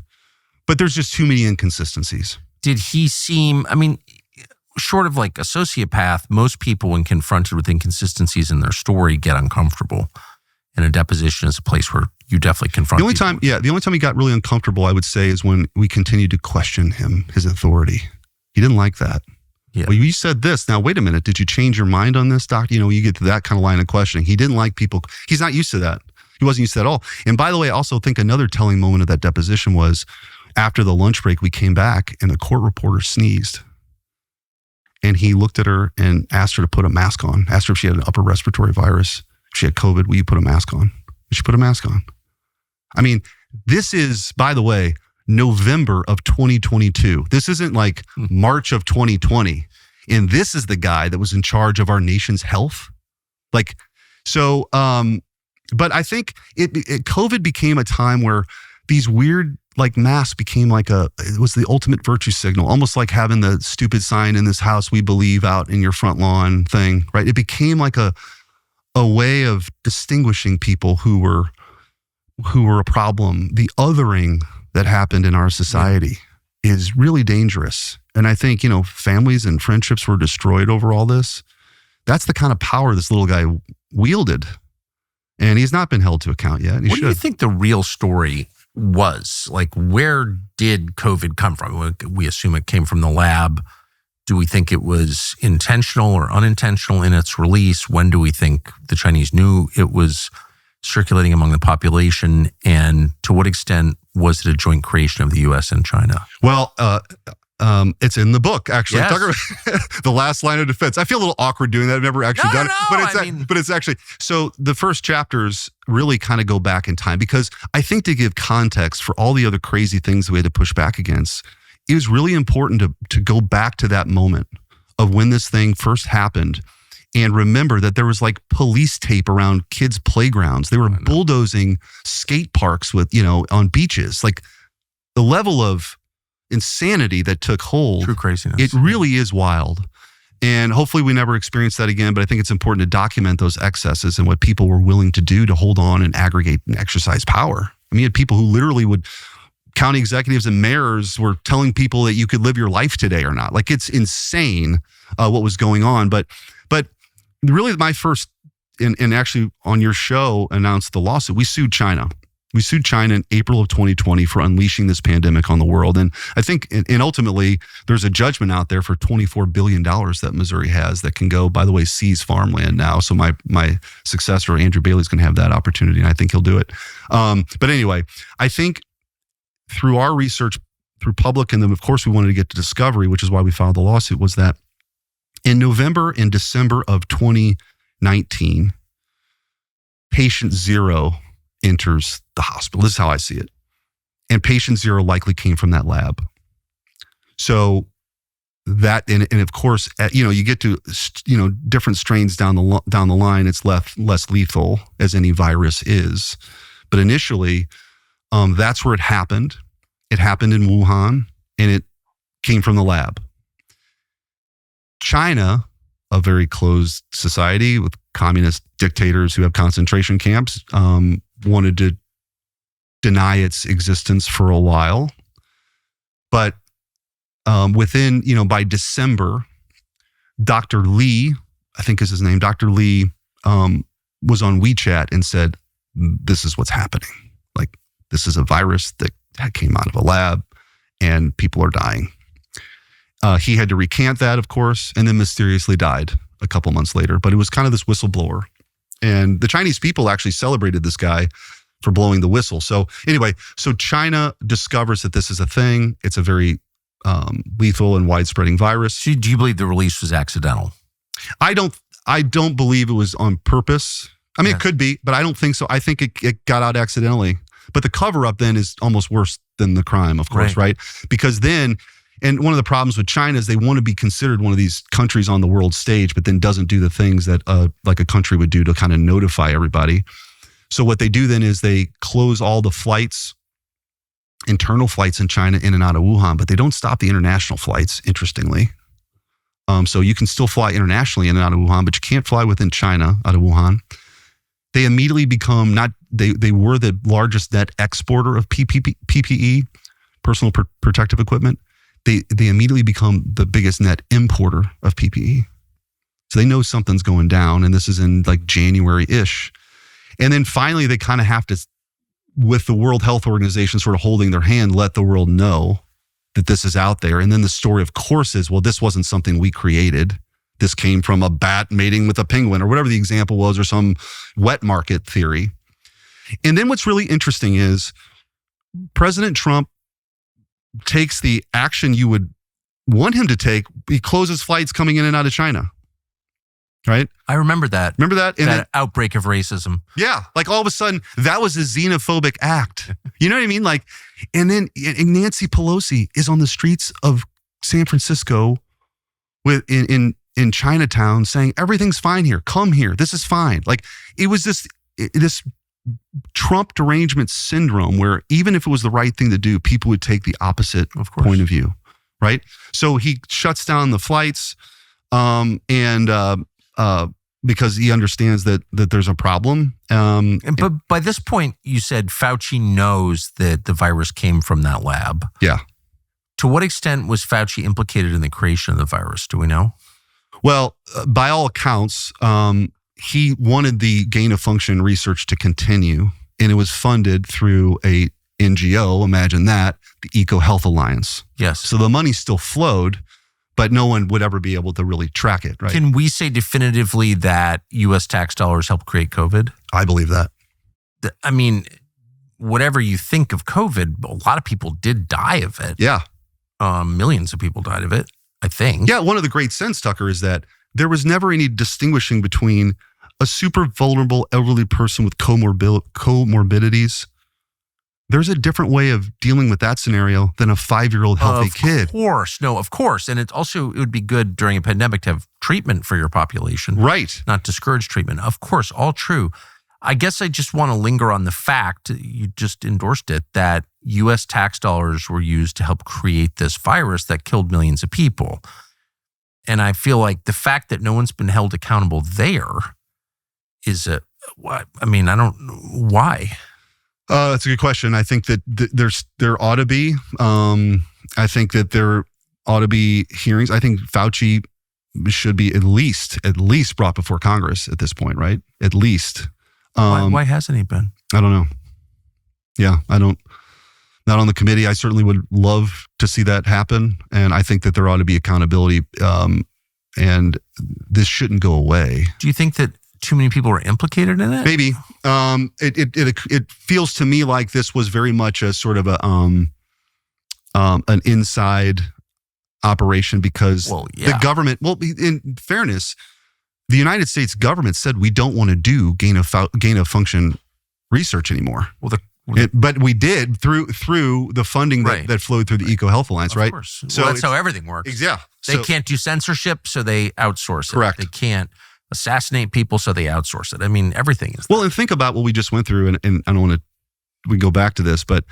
S2: but there's just too many inconsistencies.
S1: Did he seem, short of like a sociopath, most people when confronted with inconsistencies in their story get uncomfortable. and a deposition is a place where you definitely confront
S2: the only time he got really uncomfortable, I would say, is when we continued to question his authority. He didn't like that.
S1: Yeah.
S2: Well, you said this. Now, wait a minute. Did you change your mind on this, doctor? You get to that kind of line of questioning. He didn't like people. He's not used to that. He wasn't used to that at all. And by the way, I also think another telling moment of that deposition was after the lunch break, we came back and the court reporter sneezed. And he looked at her and asked her to put a mask on, asked her if she had an upper respiratory virus. If she had COVID, will you put a mask on? She put a mask on. I mean, this is, by the way, November of 2022. This isn't like March of 2020. And this is the guy that was in charge of our nation's health. But I think COVID became a time where these weird masks became it was the ultimate virtue signal, almost like having the stupid sign in this house we believe out in your front lawn thing, right? It became like a way of distinguishing people who were a problem. The othering that happened in our society is really dangerous. And I think, families and friendships were destroyed over all this. That's the kind of power this little guy wielded. And he's not been held to account yet.
S1: What do you think the real story was? Where did COVID come from? We assume it came from the lab. Do we think it was intentional or unintentional in its release? When do we think the Chinese knew it was circulating among the population? And to what extent was it a joint creation of the U.S. and China?
S2: Well, it's in the book, actually.
S1: Yes.
S2: The last line of defense. I feel a little awkward doing that. I've never actually done it. But it's actually, so the first chapters really kind of go back in time, because I think to give context for all the other crazy things we had to push back against, it was really important to go back to that moment of when this thing first happened. And remember that there was police tape around kids' playgrounds. They were bulldozing skate parks on beaches. The level of insanity that took hold.
S1: True craziness.
S2: It really is wild. And hopefully we never experience that again. But I think it's important to document those excesses and what people were willing to do to hold on and aggregate and exercise power. I mean, you had people who literally county executives and mayors were telling people that you could live your life today or not. It's insane what was going on. But really my first, and actually on your show announced the lawsuit, we sued China. We sued China in April of 2020 for unleashing this pandemic on the world. And I think, and ultimately, there's a judgment out there for $24 billion that Missouri has that can go, by the way, seize farmland now. So my successor, Andrew Bailey, is going to have that opportunity, and I think he'll do it. But anyway, I think through our research, through public, and then of course we wanted to get to discovery, which is why we filed the lawsuit, was that in November and December of 2019, patient 0 enters the hospital. This is how I see it. And patient 0 likely came from that lab. So that, and of course, you get to, different strains down the line, it's less lethal as any virus is. But initially, that's where it happened. It happened in Wuhan, and it came from the lab. China, a very closed society with communist dictators who have concentration camps, wanted to deny its existence for a while. But within, by December, Dr. Li, I think is his name, Dr. Li was on WeChat and said, this is what's happening. This is a virus that came out of a lab and people are dying. He had to recant that, of course, and then mysteriously died a couple months later. But it was kind of this whistleblower. And the Chinese people actually celebrated this guy for blowing the whistle. So anyway, China discovers that this is a thing. It's a very lethal and widespreading virus.
S1: So do you believe the release was accidental?
S2: I don't believe it was on purpose. I mean, It could be, but I don't think so. I think it got out accidentally. But the cover-up then is almost worse than the crime, of course, right? Because then, and one of the problems with China is they want to be considered one of these countries on the world stage, but then doesn't do the things that like a country would do to kind of notify everybody. So what they do then is they close all the flights, internal flights in China in and out of Wuhan, but they don't stop the international flights, interestingly. So you can still fly internationally in and out of Wuhan, but you can't fly within China out of Wuhan. They immediately become they were the largest net exporter of PPE, personal protective equipment. They immediately become the biggest net importer of PPE. So they know something's going down, and this is in January-ish. And then finally, they kind of have to, with the World Health Organization sort of holding their hand, let the world know that this is out there. And then the story, of course, is, well, this wasn't something we created. This came from a bat mating with a penguin or whatever the example was, or some wet market theory. And then what's really interesting is President Trump takes the action you would want him to take. He closes flights coming in and out of China. Right?
S1: I remember that.
S2: Remember that? And
S1: that outbreak of racism.
S2: Yeah. Like all of a sudden, that was a xenophobic act. You know what I mean? Like, and then Nancy Pelosi is on the streets of San Francisco in Chinatown saying, everything's fine here. Come here. This is fine. Like, it was this Trump derangement syndrome where even if it was the right thing to do, people would take the opposite point of view. Right? So he shuts down the flights because he understands that there's a problem.
S1: But by this point, you said Fauci knows that the virus came from that lab.
S2: Yeah.
S1: To what extent was Fauci implicated in the creation of the virus? Do we know?
S2: Well, by all accounts, he wanted the gain of function research to continue, and it was funded through a NGO, imagine that, the Eco Health Alliance.
S1: Yes.
S2: So the money still flowed, but no one would ever be able to really track it, right?
S1: Can we say definitively that U.S. tax dollars helped create COVID?
S2: I believe that.
S1: I mean, whatever you think of COVID, a lot of people did die of it.
S2: Yeah.
S1: Millions of people died of it, I think.
S2: Yeah, one of the great sense, Tucker, is that there was never any distinguishing between a super vulnerable elderly person with comorbidities. There's a different way of dealing with that scenario than a 5-year-old healthy kid.
S1: Of course. No, of course. And it would be good during a pandemic to have treatment for your population.
S2: Right.
S1: Not discourage treatment. Of course, all true. I guess I just want to linger on the fact, you just endorsed it, that U.S. tax dollars were used to help create this virus that killed millions of people. And I feel like the fact that no one's been held accountable there is I don't know why.
S2: That's a good question. I think that there ought to be. I think that there ought to be hearings. I think Fauci should be at least brought before Congress at this point, right? At least.
S1: Why hasn't he been?
S2: I don't know. Yeah, I don't. Not on the committee. I certainly would love to see that happen, and I think that there ought to be accountability. And this shouldn't go away.
S1: Do you think that too many people were implicated in it?
S2: Maybe. It feels to me like this was very much a sort of an inside operation because the government. Well, in fairness, the United States government said we don't want to do gain of function research anymore. But we did through the funding that flowed through the Eco Health Alliance, right?
S1: Of course. So that's how everything works.
S2: Yeah.
S1: They can't do censorship, so they outsource it.
S2: Correct.
S1: They can't assassinate people, so they outsource it. I mean, everything is.
S2: Well, and think about what we just went through, and I don't want to. We go back to this, but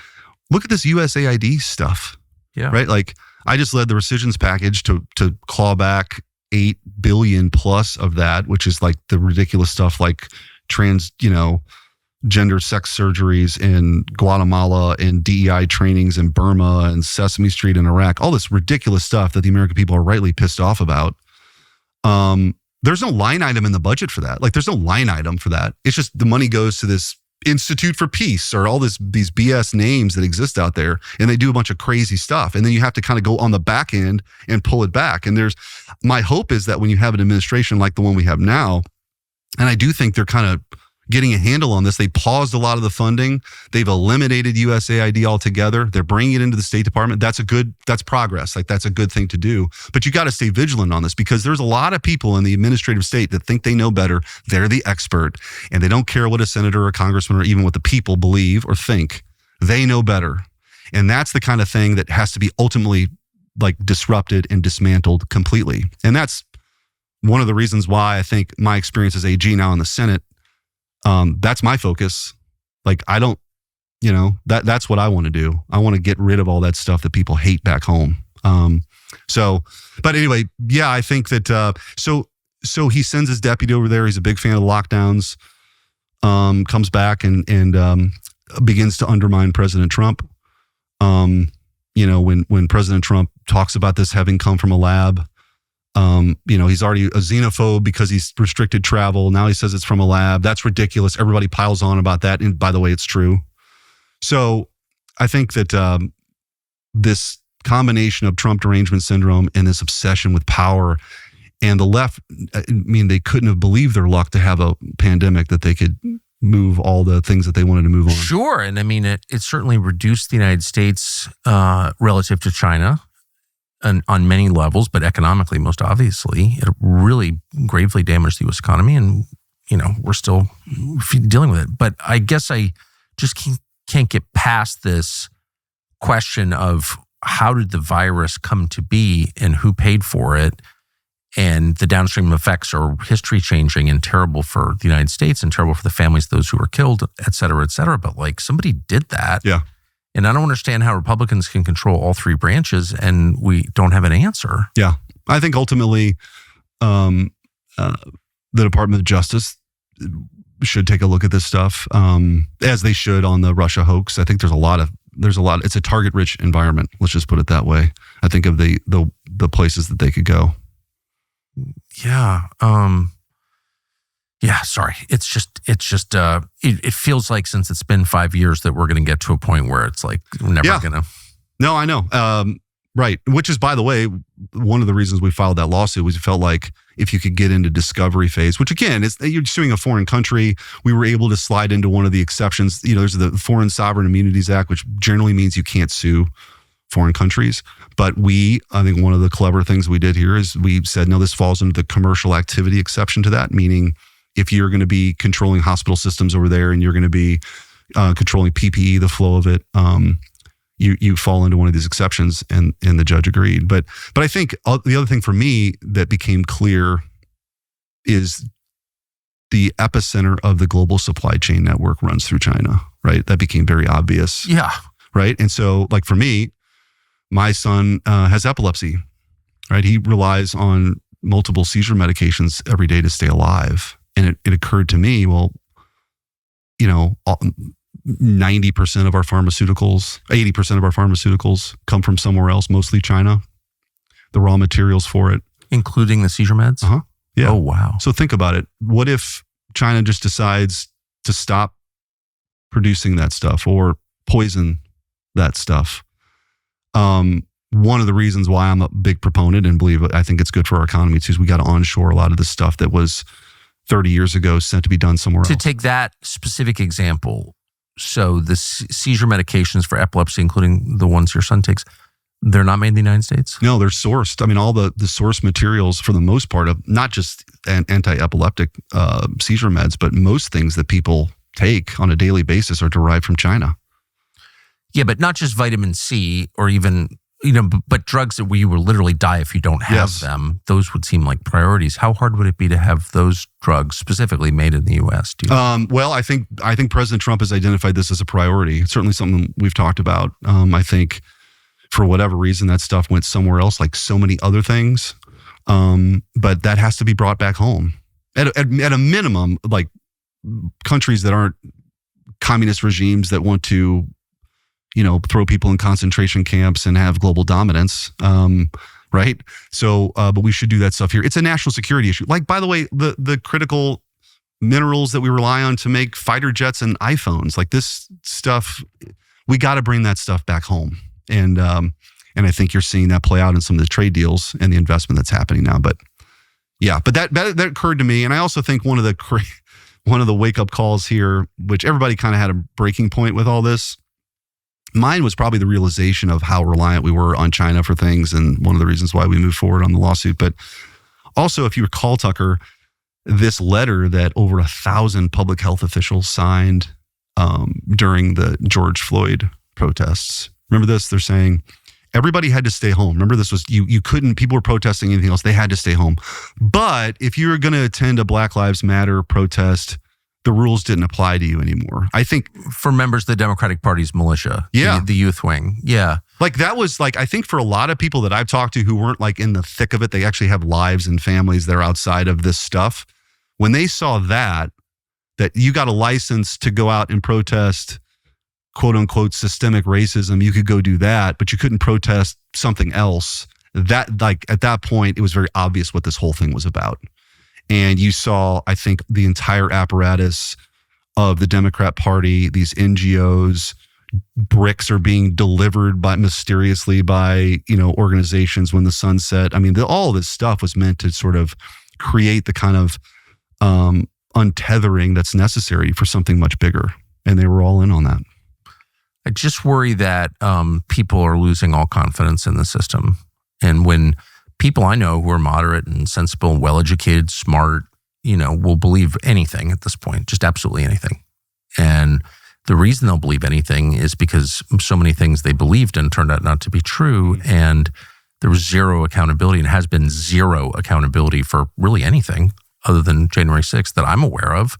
S2: look at this USAID stuff.
S1: Yeah.
S2: Right. Like I just led the rescissions package to claw back $8 billion plus of that, which is like the ridiculous stuff like gender sex surgeries in Guatemala and DEI trainings in Burma and Sesame Street in Iraq, all this ridiculous stuff that the American people are rightly pissed off about. There's no line item in the budget for that. Like there's no line item for that. It's just the money goes to this Institute for Peace or all these BS names that exist out there, and they do a bunch of crazy stuff. And then you have to kind of go on the back end and pull it back. And my hope is that when you have an administration like the one we have now, and I do think they're kind of getting a handle on this. They paused a lot of the funding. They've eliminated USAID altogether. They're bringing it into the State Department. That's progress. Like that's a good thing to do. But you got to stay vigilant on this because there's a lot of people in the administrative state that think they know better. They're the expert and they don't care what a senator or a congressman or even what the people believe or think. They know better. And that's the kind of thing that has to be ultimately like disrupted and dismantled completely. And that's one of the reasons why I think my experience as AG now in the Senate, that's my focus. Like, I don't, that's what I want to do. I want to get rid of all that stuff that people hate back home. But anyway, yeah, I think that, so he sends his deputy over there. He's a big fan of the lockdowns, comes back and begins to undermine President Trump. When President Trump talks about this having come from a lab, He's already a xenophobe because he's restricted travel. Now he says it's from a lab. That's ridiculous. Everybody piles on about that. And by the way, it's true. So I think that this combination of Trump derangement syndrome and this obsession with power, and the left, they couldn't have believed their luck to have a pandemic that they could move all the things that they wanted to move on.
S1: Sure. And it certainly reduced the United States relative to China on many levels, but economically, most obviously, it really gravely damaged the U.S. economy. And, we're still dealing with it. But I guess I just can't get past this question of how did the virus come to be and who paid for it? And the downstream effects are history changing and terrible for the United States and terrible for the families of those who were killed, et cetera, et cetera. But somebody did that.
S2: Yeah.
S1: And I don't understand how Republicans can control all three branches and we don't have an answer.
S2: Yeah. I think ultimately the Department of Justice should take a look at this stuff, as they should on the Russia hoax. I think there's a lot. It's a target-rich environment. Let's just put it that way. I think of the places that they could go.
S1: Yeah. Sorry. It feels like since it's been 5 years that we're going to get to a point where it's like, we're never going to.
S2: No, I know. Right. Which is, by the way, one of the reasons we filed that lawsuit was we felt like if you could get into discovery phase, which again, you're suing a foreign country, we were able to slide into one of the exceptions. There's the Foreign Sovereign Immunities Act, which generally means you can't sue foreign countries. But I think one of the clever things we did here is we said, no, this falls into the commercial activity exception to that, meaning if you're going to be controlling hospital systems over there and you're going to be controlling PPE, the flow of it, you fall into one of these exceptions, and the judge agreed. But I think the other thing for me that became clear is the epicenter of the global supply chain network runs through China, right? That became very obvious.
S1: Yeah.
S2: Right. And so for me, my son has epilepsy, right? He relies on multiple seizure medications every day to stay alive. And it occurred to me, 90% of our pharmaceuticals, 80% of our pharmaceuticals come from somewhere else, mostly China. The raw materials for it.
S1: Including the seizure meds?
S2: Uh-huh. Yeah.
S1: Oh, wow.
S2: So think about it. What if China just decides to stop producing that stuff or poison that stuff? One of the reasons why I'm a big proponent and I think it's good for our economy too is we got to onshore a lot of the stuff that was 30 years ago sent to be done somewhere else.
S1: To take that specific example, so the seizure medications for epilepsy, including the ones your son takes, they're not made in the United States?
S2: No, they're sourced. All the source materials for the most part of not just anti-epileptic seizure meds, but most things that people take on a daily basis are derived from China.
S1: Yeah, but not just vitamin C or even, but drugs that you will literally die if you don't have them. Those would seem like priorities. How hard would it be to have those drugs specifically made in the U.S.?
S2: Well, I think President Trump has identified this as a priority. It's certainly something we've talked about. I think for whatever reason, that stuff went somewhere else, like so many other things. But that has to be brought back home. At a minimum, like countries that aren't communist regimes that want to throw people in concentration camps and have global dominance, right? So, but we should do that stuff here. It's a national security issue. Like, by the way, the critical minerals that we rely on to make fighter jets and iPhones, like this stuff, we got to bring that stuff back home. And I think you're seeing that play out in some of the trade deals and the investment that's happening now. But yeah, but that occurred to me. And I also think one of the wake up calls here, which everybody kind of had a breaking point with all this, mine was probably the realization of how reliant we were on China for things, and one of the reasons why we moved forward on the lawsuit. But also, if you recall, Tucker, this letter that over 1,000 public health officials signed during the George Floyd protests. Remember this? They're saying everybody had to stay home. Remember, this was you couldn't. People were protesting anything else. They had to stay home. But if you were going to attend a Black Lives Matter protest, the rules didn't apply to you anymore. I think
S1: for members of the Democratic Party's militia, the youth wing. Yeah.
S2: Like that was like, I think for a lot of people that I've talked to who weren't like in the thick of it, they actually have lives and families that are outside of this stuff. When they saw that you got a license to go out and protest quote unquote systemic racism, you could go do that, but you couldn't protest something else that, like, at that point, it was very obvious what this whole thing was about. And you saw, I think, the entire apparatus of the Democrat Party, these NGOs, bricks are being delivered mysteriously by, organizations when the sun set. I mean, all this stuff was meant to sort of create the kind of untethering that's necessary for something much bigger. And they were all in on that.
S1: I just worry that people are losing all confidence in the system. And when people I know who are moderate and sensible and well-educated, smart, will believe anything at this point, just absolutely anything. And the reason they'll believe anything is because so many things they believed in turned out not to be true. And there was zero accountability, and has been zero accountability for really anything other than January 6th that I'm aware of.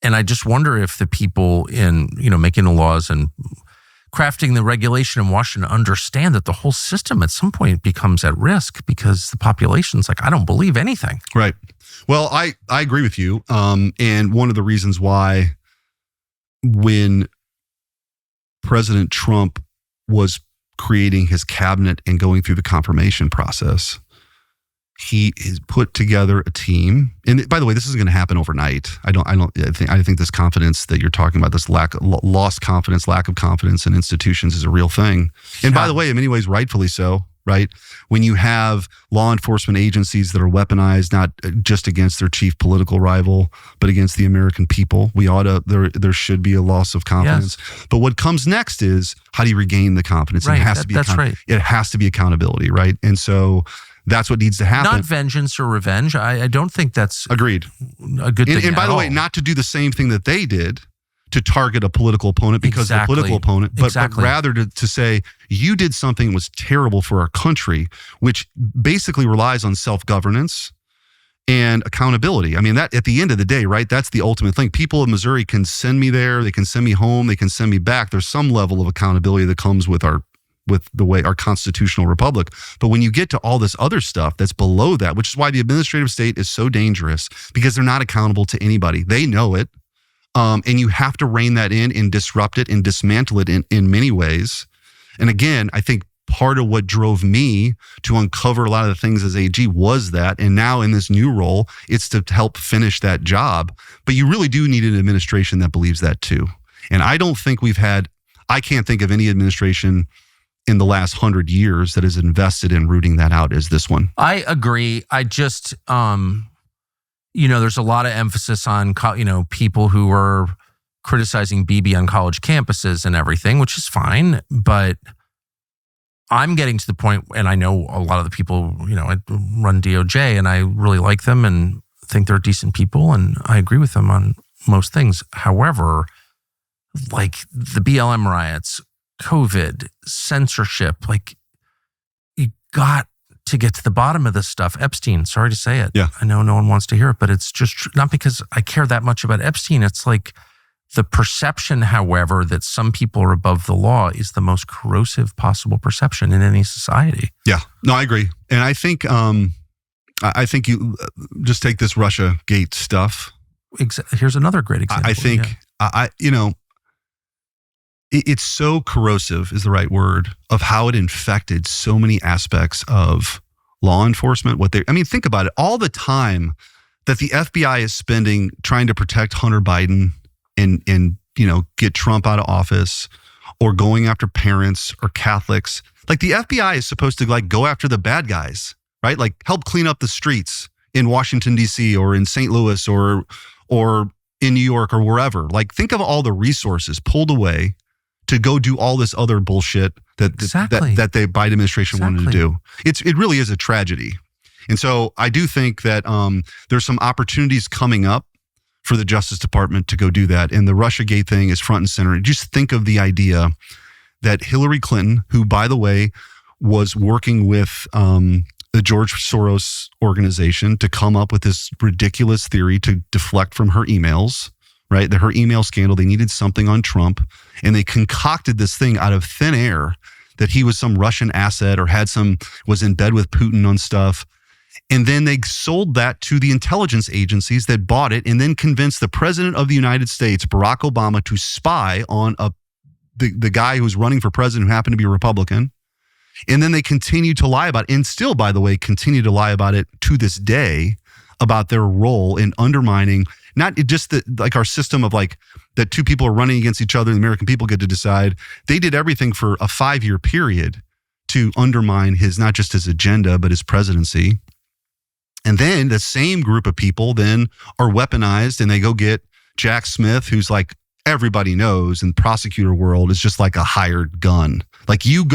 S1: And I just wonder if the people in, making the laws and crafting the regulation in Washington understand that the whole system at some point becomes at risk because the population's like, I don't believe anything.
S2: Right. Well, I agree with you. And one of the reasons why when President Trump was creating his cabinet and going through the confirmation process, he has put together a team. And by the way, this isn't going to happen overnight. I think this confidence that you're talking about, this lost confidence, lack of confidence in institutions is a real thing. And by the way, in many ways, rightfully so, right? When you have law enforcement agencies that are weaponized, not just against their chief political rival, but against the American people, there should be a loss of confidence. Yes. But what comes next is, how do you regain the confidence?
S1: Right.
S2: It has to be accountability, right? And so that's what needs to happen.
S1: Not vengeance or revenge. I don't think that's
S2: agreed.
S1: A good thing.
S2: And by the way, not to do the same thing that they did, to target a political opponent because of a political opponent, but rather to say, you did something that was terrible for our country, which basically relies on self-governance and accountability. I mean, that at the end of the day, right, that's the ultimate thing. People in Missouri can send me there, they can send me home, they can send me back. There's some level of accountability that comes with the way our constitutional republic. But when you get to all this other stuff that's below that, which is why the administrative state is so dangerous, because they're not accountable to anybody. They know it. And you have to rein that in and disrupt it and dismantle it in many ways. And again, I think part of what drove me to uncover a lot of the things as AG was that. And now in this new role, it's to help finish that job. But you really do need an administration that believes that too. And I don't think I can't think of any administration in the last 100 years that is invested in rooting that out as this one.
S1: I agree. I just, there's a lot of emphasis on, people who are criticizing Bibi on college campuses and everything, which is fine. But I'm getting to the point, and I know a lot of the people, I run DOJ and I really like them and think they're decent people. And I agree with them on most things. However, like the BLM riots, COVID, censorship, like you got to get to the bottom of this stuff. Epstein, sorry to say it.
S2: Yeah.
S1: I know no one wants to hear it, but it's just not because I care that much about Epstein. It's like the perception, however, that some people are above the law is the most corrosive possible perception in any society.
S2: Yeah, no, I agree. And I think you just take this Russia Gate stuff.
S1: Here's another great example.
S2: I think, it's so corrosive is the right word of how it infected so many aspects of law enforcement. Think about it. All the time that the FBI is spending trying to protect Hunter Biden and get Trump out of office, or going after parents or Catholics, like the FBI is supposed to go after the bad guys, right? Like help clean up the streets in Washington, D.C. or in St. Louis or in New York or wherever. Like think of all the resources pulled away to go do all this other bullshit that the Biden administration wanted to do. It really is a tragedy. And so I do think that there's some opportunities coming up for the Justice Department to go do that. And the Russiagate thing is front and center. Just think of the idea that Hillary Clinton, who, by the way, was working with the George Soros organization to come up with this ridiculous theory to deflect from her emails, right? Her email scandal, they needed something on Trump, and they concocted this thing out of thin air that he was some Russian asset or was in bed with Putin on stuff. And then they sold that to the intelligence agencies that bought it and then convinced the president of the United States, Barack Obama, to spy on the guy who was running for president who happened to be a Republican. And then they continue to lie about it, and still, by the way, continue to lie about it to this day, about their role in undermining not just like our system of like that two people are running against each other and the American people get to decide. They did everything for a 5-year period to undermine not just his agenda, but his presidency. And then the same group of people then are weaponized, and they go get Jack Smith, who's like everybody knows in the prosecutor world is just like a hired gun. Like you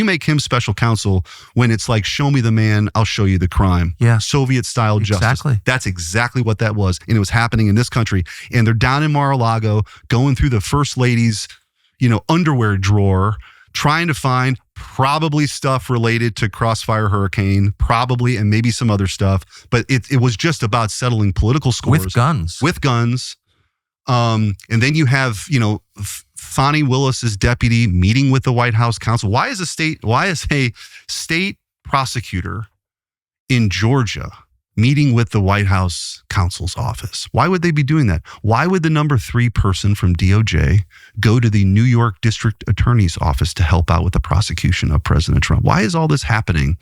S2: make him special counsel when it's like, show me the man, I'll show you the crime.
S1: Yeah.
S2: Soviet style justice. That's exactly what that was. And it was happening in this country. And they're down in Mar-a-Lago going through the first lady's, underwear drawer, trying to find probably stuff related to Crossfire Hurricane, probably, and maybe some other stuff. But it was just about settling political scores. With guns. And then you have, Fani Willis's deputy meeting with the White House counsel. Why is a state prosecutor in Georgia meeting with the White House counsel's office? Why would they be doing that? Why would the number 3 person from DOJ go to the New York District Attorney's office to help out with the prosecution of President Trump? Why is all this happening?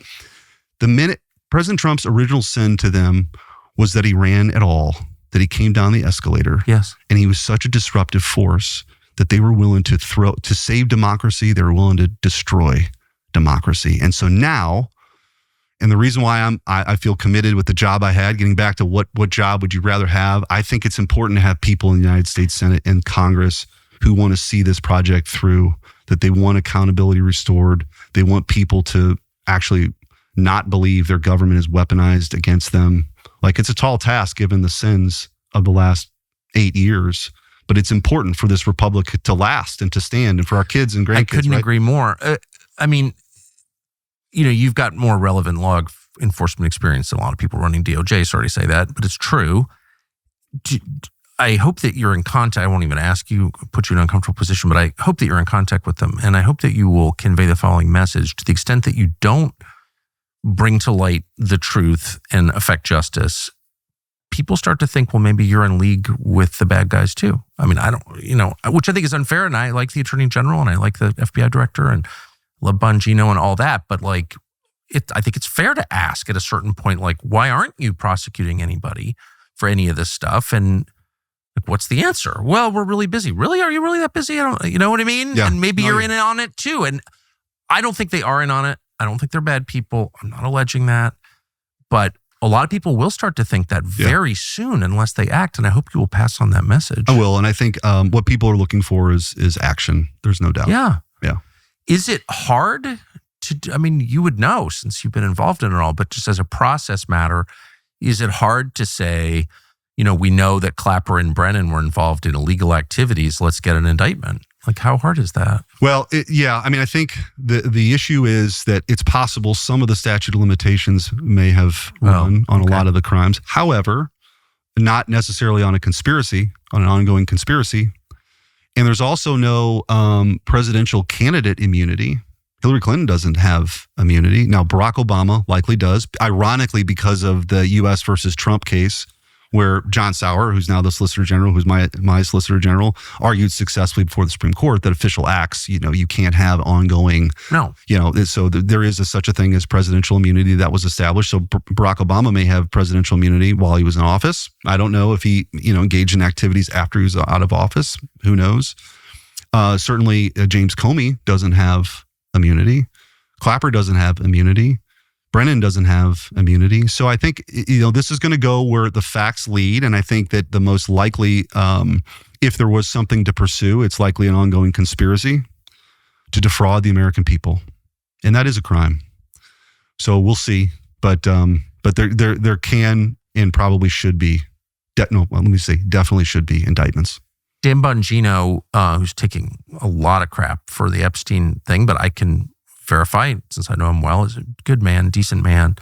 S2: The minute President Trump's original sin to them was that he ran at all, that he came down the escalator.
S1: Yes.
S2: And he was such a disruptive force that they were willing to save democracy. They were willing to destroy democracy. And so now, and the reason why I feel committed with the job I had, getting back to what job would you rather have? I think it's important to have people in the United States Senate and Congress who want to see this project through, that they want accountability restored. They want people to actually not believe their government is weaponized against them. Like, it's a tall task given the sins of the last 8 years. But it's important for this republic to last and to stand, and for our kids and grandkids.
S1: I couldn't agree more. You've got more relevant law enforcement experience than a lot of people running DOJ. Sorry to say that, but it's true. I hope that you're in contact. I won't even ask you, put you in an uncomfortable position, but I hope that you're in contact with them. And I hope that you will convey the following message: to the extent that you don't bring to light the truth and affect justice, people start to think, well, maybe you're in league with the bad guys too. I mean, which I think is unfair. And I like the Attorney General and I like the FBI Director and love Bongino and all that. But I think it's fair to ask at a certain point, like, why aren't you prosecuting anybody for any of this stuff? And what's the answer? Well, we're really busy. Really? Are you really that busy? You know what I mean?
S2: Yeah.
S1: And maybe you're in on it too. And I don't think they are in on it. I don't think they're bad people. I'm not alleging that. But a lot of people will start to think that very soon unless they act. And I hope you will pass on that message.
S2: I will. And I think what people are looking for is action. There's no doubt.
S1: Yeah.
S2: Yeah.
S1: Is it hard you would know since you've been involved in it all, but just as a process matter, is it hard to say, we know that Clapper and Brennan were involved in illegal activities, let's get an indictment? Like, how hard is that?
S2: Well, I think the issue is that it's possible some of the statute of limitations may have run on a lot of the crimes. However, not necessarily on an ongoing conspiracy. And there's also no presidential candidate immunity. Hillary Clinton doesn't have immunity. Now, Barack Obama likely does, ironically, because of the U.S. versus Trump case, where John Sauer, who's now the Solicitor General, who's my Solicitor General, argued successfully before the Supreme Court that official acts, you can't have ongoing.
S1: No.
S2: So there is such a thing as presidential immunity that was established. So Barack Obama may have presidential immunity while he was in office. I don't know if he, engaged in activities after he was out of office. Who knows? Certainly, James Comey doesn't have immunity. Clapper doesn't have immunity. Brennan doesn't have immunity. So I think, this is going to go where the facts lead. And I think that the most likely, if there was something to pursue, it's likely an ongoing conspiracy to defraud the American people. And that is a crime. So we'll see. But there can and probably should be, definitely should be indictments.
S1: Dan Bongino, who's taking a lot of crap for the Epstein thing, but I can verify, since I know him well, is a good man, decent man.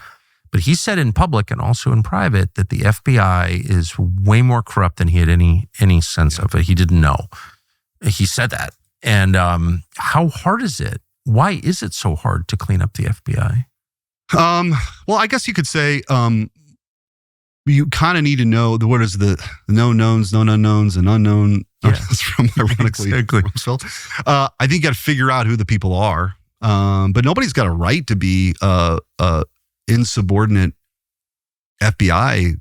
S1: But he said in public and also in private that the FBI is way more corrupt than he had any sense of it. He didn't know. He said that. And how hard is it? Why is it so hard to clean up the FBI?
S2: Well, I guess you could say you kind of need to know what is the known knowns, known unknowns, and unknown.
S1: Yeah.
S2: From ironically.
S1: Exactly.
S2: I think you got to figure out who the people are. But nobody's got a right to be a insubordinate FBI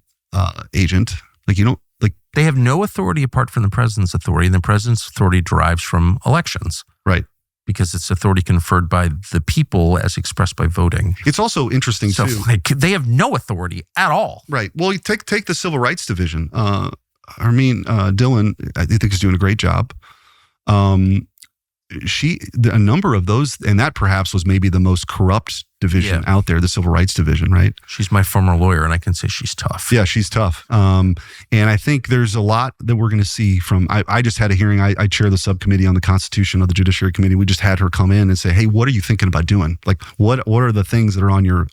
S2: agent. Like, you don't, like,
S1: they have no authority apart from the president's authority, and the president's authority derives from elections.
S2: Right.
S1: Because it's authority conferred by the people as expressed by voting.
S2: It's also interesting,
S1: so,
S2: too.
S1: Like, they have no authority at all.
S2: Right. Well, you take the Civil Rights Division. Dylan, I think, is doing a great job. A number of those, and that perhaps was maybe the most corrupt division out there, the Civil Rights Division, right?
S1: She's my former lawyer, and I can say she's tough.
S2: Yeah, she's tough. And I think there's a lot that we're going to see from, I just had a hearing. I chair the subcommittee on the Constitution of the Judiciary Committee. We just had her come in and say, hey, what are you thinking about doing? Like, what are the things that are on your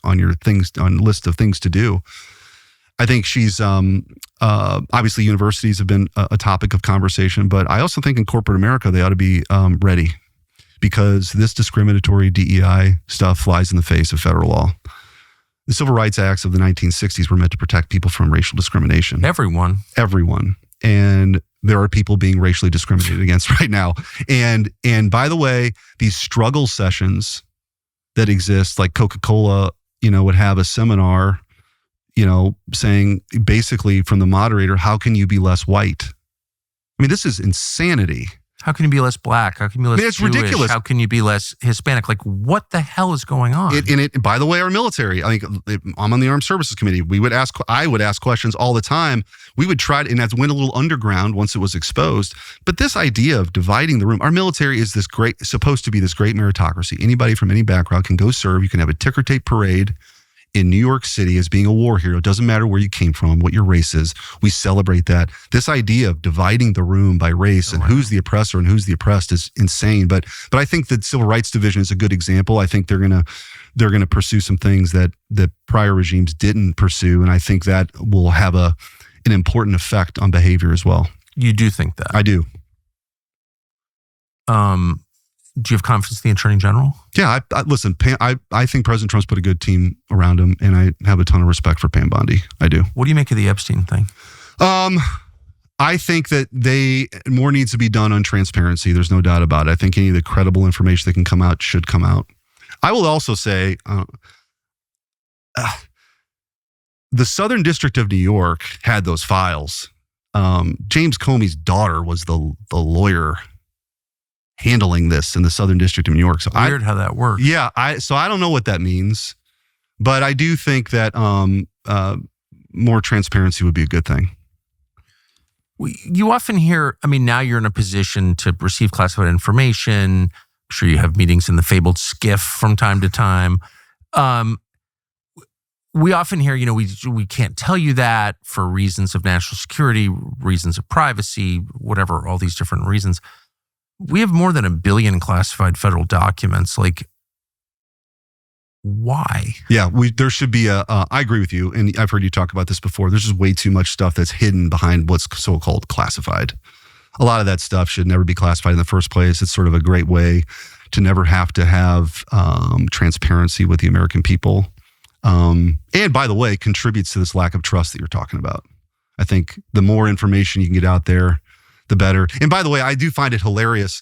S2: list of things to do? I think she's, obviously universities have been a topic of conversation, but I also think in corporate America, they ought to be ready, because this discriminatory DEI stuff flies in the face of federal law. The Civil Rights Acts of the 1960s were meant to protect people from racial discrimination.
S1: Everyone.
S2: And there are people being racially discriminated against right now. And by the way, these struggle sessions that exist, like Coca-Cola, would have a seminar, saying basically from the moderator, how can you be less white? I mean, this is insanity.
S1: How can you be less black? How can you be less
S2: it's
S1: Jewish?
S2: Ridiculous.
S1: How can you be less Hispanic? Like, what the hell is going on?
S2: By the way, our military, I think I'm on the Armed Services Committee. I would ask questions all the time. We would try to, and that went a little underground once it was exposed. But this idea of dividing the room, our military is supposed to be this great meritocracy. Anybody from any background can go serve. You can have a ticker tape parade in New York City as being a war hero. It doesn't matter where you came from, what your race is. We celebrate that. This idea of dividing the room by race and who's the oppressor and who's the oppressed is insane. But I think that Civil Rights Division is a good example. I think they're gonna pursue some things that prior regimes didn't pursue, and I think that will have an important effect on behavior as well.
S1: You do think that?
S2: I do.
S1: Do you have confidence in the Attorney General?
S2: Yeah, listen, I think President Trump's put a good team around him, and I have a ton of respect for Pam Bondi. I do.
S1: What do you make of the Epstein thing?
S2: I think that more needs to be done on transparency. There's no doubt about it. I think any of the credible information that can come out should come out. I will also say the Southern District of New York had those files. James Comey's daughter was the lawyer handling this in the Southern District of New York. So
S1: weird how that works.
S2: Yeah, so I don't know what that means, but I do think that more transparency would be a good thing.
S1: You often hear, now you're in a position to receive classified information. I'm sure you have meetings in the fabled skiff from time to time. We often hear, we can't tell you that for reasons of national security, reasons of privacy, whatever, all these different reasons. We have more than 1 billion classified federal documents. Like, why?
S2: Yeah, there should be I agree with you, and I've heard you talk about this before. There's just way too much stuff that's hidden behind what's so-called classified. A lot of that stuff should never be classified in the first place. It's sort of a great way to never have to have transparency with the American people. And by the way, contributes to this lack of trust that you're talking about. I think the more information you can get out there, the better. And by the way, I do find it hilarious.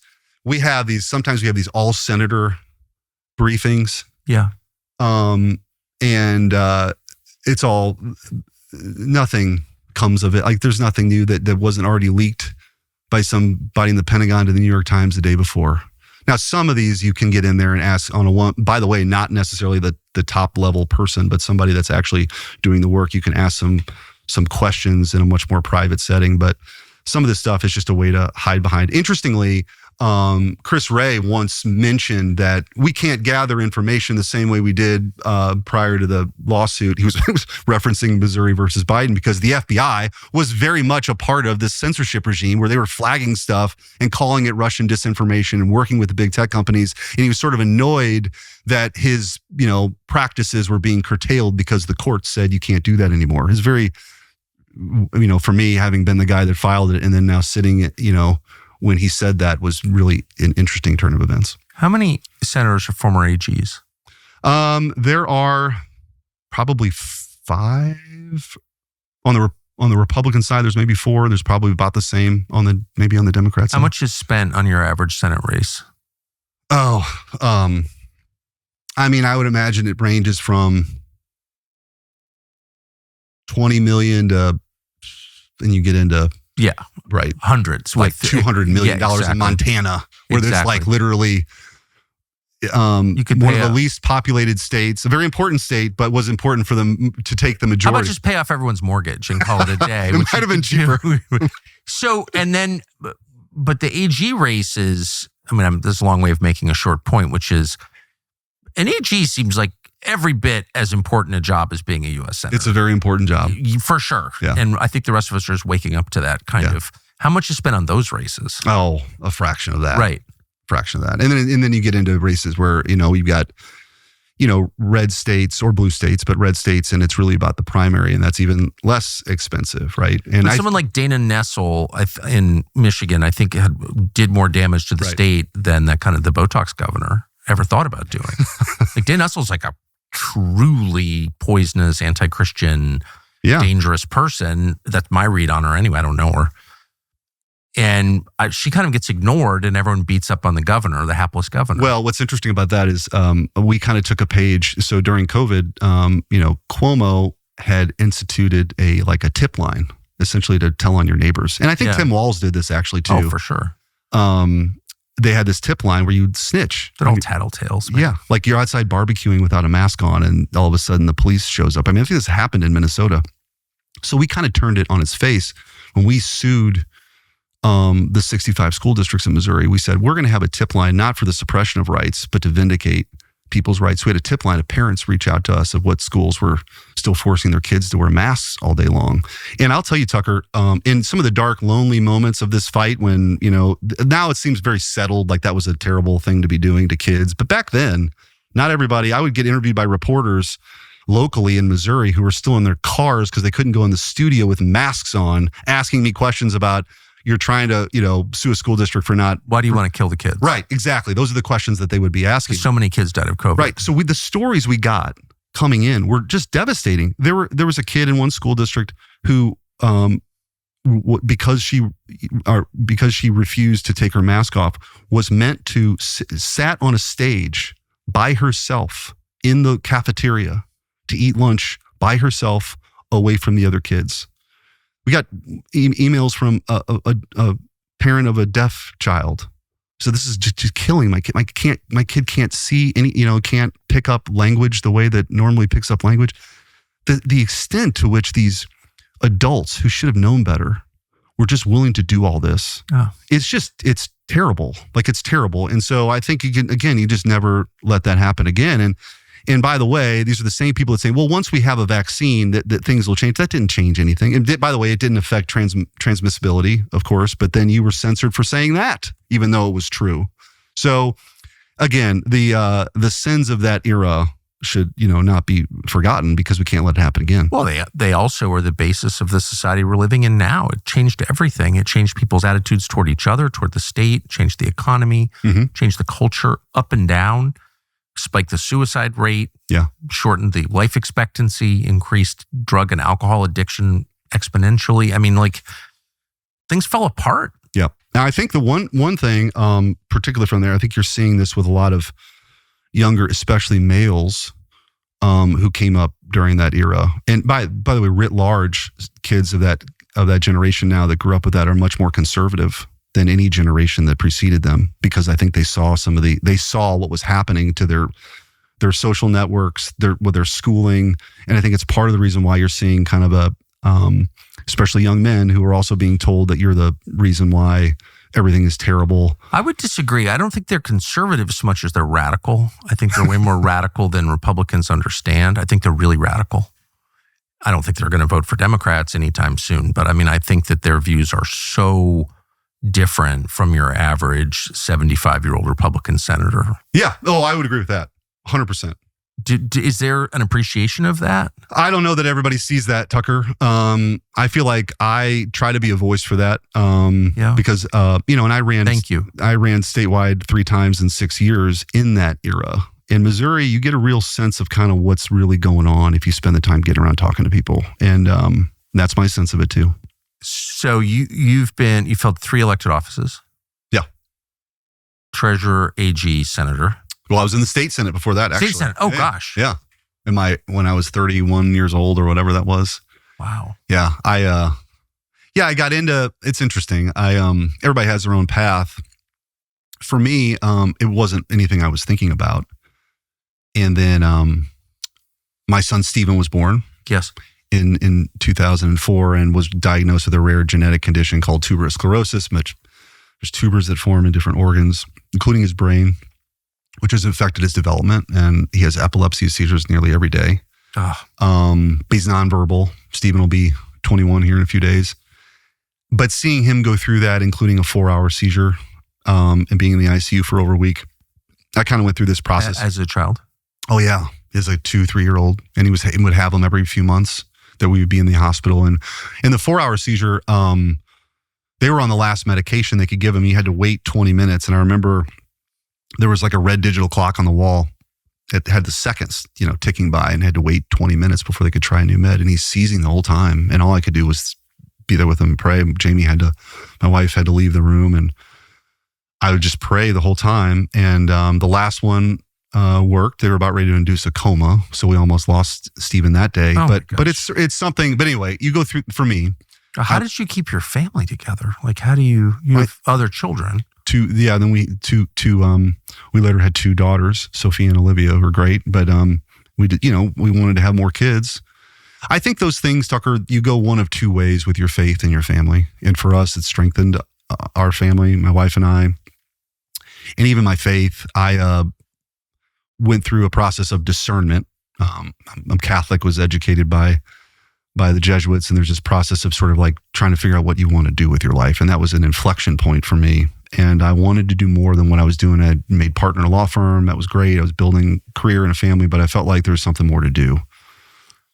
S2: Sometimes we have these all senator briefings.
S1: Yeah.
S2: It's all, nothing comes of it. Like, there's nothing new that wasn't already leaked by somebody in the Pentagon to the New York Times the day before. Now, some of these you can get in there and ask by the way, not necessarily the top level person, but somebody that's actually doing the work. You can ask some questions in a much more private setting, but some of this stuff is just a way to hide behind. Interestingly, Chris Wray once mentioned that we can't gather information the same way we did prior to the lawsuit. He was referencing Missouri versus Biden, because the FBI was very much a part of this censorship regime where they were flagging stuff and calling it Russian disinformation and working with the big tech companies. And he was sort of annoyed that his practices were being curtailed because the court said you can't do that anymore. It's very, for me, having been the guy that filed it and then now sitting, when he said that, was really an interesting turn of events.
S1: How many senators are former AGs?
S2: There are probably 5 on the Republican side. There's maybe 4. There's probably about the same on the Democrat side.
S1: How much is spent on your average Senate race?
S2: I mean, I would imagine it ranges from 20 million to, then you get into, right,
S1: hundreds,
S2: like $200 million in Montana, where there's like literally you could one of the least populated states, a very important state, but was important for them to take the majority.
S1: How about just pay off everyone's mortgage and call it a day?
S2: It might have been cheaper.
S1: So, and then, but the AG race is, I mean, this is a long way of making a short point, which is an AG seems like every bit as important a job as being a U.S. Senator.
S2: It's a very important job.
S1: For sure.
S2: Yeah.
S1: And I think the rest of us are just waking up to that kind of. How much is spent on those races?
S2: Oh, a fraction of that.
S1: Right.
S2: Fraction of that. And then you get into races where, you've got, red states or blue states, but red states, and it's really about the primary, and that's even less expensive, right? And
S1: someone like Dana Nessel in Michigan, I think did more damage to the state than that kind of the Botox governor ever thought about doing. Like Dana Nessel's like a truly poisonous, anti-Christian, dangerous person. That's my read on her anyway. I don't know her. And she kind of gets ignored and everyone beats up on the governor, the hapless governor.
S2: Well, what's interesting about that is we kind of took a page. So during COVID, Cuomo had instituted a tip line, essentially to tell on your neighbors. And I think Tim Walz did this actually too.
S1: Oh, for sure.
S2: They had this tip line where you'd snitch.
S1: They're all tattletales, man.
S2: Yeah. Like you're outside barbecuing without a mask on and all of a sudden the police shows up. I mean, I think this happened in Minnesota. So we kind of turned it on its face when we sued the 65 school districts in Missouri. We said, we're going to have a tip line, not for the suppression of rights, but to vindicate people's rights. We had a tip line of parents reach out to us of what schools were still forcing their kids to wear masks all day long. And I'll tell you, Tucker, in some of the dark, lonely moments of this fight when, now it seems very settled, like that was a terrible thing to be doing to kids. But back then, not everybody, I would get interviewed by reporters locally in Missouri who were still in their cars because they couldn't go in the studio with masks on, asking me questions about, you're trying to, sue a school district for not.
S1: Why do you want to kill the kids?
S2: Right, exactly. Those are the questions that they would be asking.
S1: So many kids died of COVID.
S2: Right. So with the stories we got coming in were just devastating. There was a kid in one school district who, because she refused to take her mask off, was meant to sat on a stage by herself in the cafeteria to eat lunch by herself away from the other kids. We got emails from a parent of a deaf child. So this is just killing my kid. My kid can't see any, can't pick up language the way that normally picks up language. The extent to which these adults who should have known better were just willing to do all this. Oh. It's terrible. Like it's terrible. And so I think you just never let that happen again. And by the way, these are the same people that say, well, once we have a vaccine, that things will change. That didn't change anything. And by the way, it didn't affect transmissibility, of course, but then you were censored for saying that, even though it was true. So again, the sins of that era should, not be forgotten because we can't let it happen again.
S1: Well, they also are the basis of the society we're living in now. It changed everything. It changed people's attitudes toward each other, toward the state, changed the economy, changed the culture up and down. Spiked the suicide rate, shortened the life expectancy, increased drug and alcohol addiction exponentially. I mean, things fell apart.
S2: Yeah. Now, I think the one thing, particularly from there, I think you're seeing this with a lot of younger, especially males, who came up during that era. And by the way, writ large, kids of that generation now that grew up with that are much more conservative than any generation that preceded them, because I think they saw what was happening to their social networks, their schooling. And I think it's part of the reason why you're seeing kind of especially young men who are also being told that you're the reason why everything is terrible.
S1: I would disagree. I don't think they're conservative as much as they're radical. I think they're way more radical than Republicans understand. I think they're really radical. I don't think they're going to vote for Democrats anytime soon, but I mean, I think that their views are so different from your average 75-year-old Republican senator.
S2: Yeah. Oh, I would agree with that. 100%.
S1: Is there an appreciation of that?
S2: I don't know that everybody sees that, Tucker. I feel like I try to be a voice for that. Because, and I ran statewide 3 times in 6 years in that era. In Missouri, you get a real sense of kind of what's really going on if you spend the time getting around talking to people. And that's my sense of it too.
S1: So you've held 3 elected offices.
S2: Yeah.
S1: Treasurer, AG, senator.
S2: Well, I was in the state Senate before that, actually.
S1: State Senate. Oh, gosh.
S2: Yeah. When I was 31 years old or whatever that was.
S1: Wow.
S2: Yeah. I got into, it's interesting. Everybody has their own path. For me, it wasn't anything I was thinking about. And then my son Stephen was born.
S1: Yes.
S2: In 2004 and was diagnosed with a rare genetic condition called tuberous sclerosis, which there's tubers that form in different organs, including his brain, which has affected his development. And he has epilepsy seizures nearly every day. But he's nonverbal. Stephen will be 21 here in a few days. But seeing him go through that, including a 4-hour seizure and being in the ICU for over a week, I kind of went through this process.
S1: As a child?
S2: Oh, yeah. He's like 2-3-year-old. And he would have them every few months that we would be in the hospital. And in the 4-hour seizure, they were on the last medication they could give him. He had to wait 20 minutes. And I remember there was like a red digital clock on the wall. It had the seconds, ticking by, and had to wait 20 minutes before they could try a new med. And he's seizing the whole time. And all I could do was be there with him and pray. My wife had to leave the room, and I would just pray the whole time. And the last one worked. They were about ready to induce a coma, so we almost lost Stephen that day. But it's something. But anyway, you go through. For me,
S1: how did you keep your family together? Like, how do you have other children?
S2: Then we later had 2 daughters, Sophie and Olivia, who were great. But we did, we wanted to have more kids. I think those things, Tucker, you go one of 2 ways with your faith and your family. And for us, it strengthened our family, my wife and I, and even my faith. I went through a process of discernment. I'm Catholic, was educated by the Jesuits, and there's this process of sort of like trying to figure out what you want to do with your life. And that was an inflection point for me. And I wanted to do more than what I was doing. I made partner in a law firm. That was great. I was building a career and a family, but I felt like there was something more to do.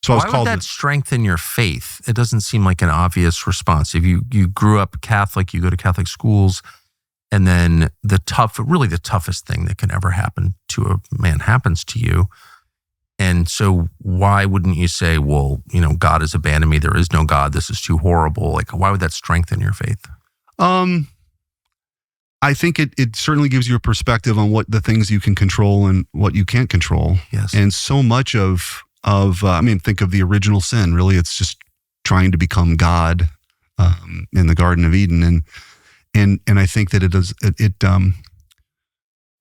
S2: So I was
S1: Why would that strengthen your faith? It doesn't seem like an obvious response. If you grew up Catholic, you go to Catholic schools, and then the toughest thing that can ever happen to a man happens to you. And so why wouldn't you say, well, God has abandoned me. There is no God. This is too horrible. Like, why would that strengthen your faith?
S2: I think it certainly gives you a perspective on what the things you can control and what you can't control.
S1: Yes.
S2: And so much of think of the original sin. Really, it's just trying to become God in the Garden of Eden. And I think that it does.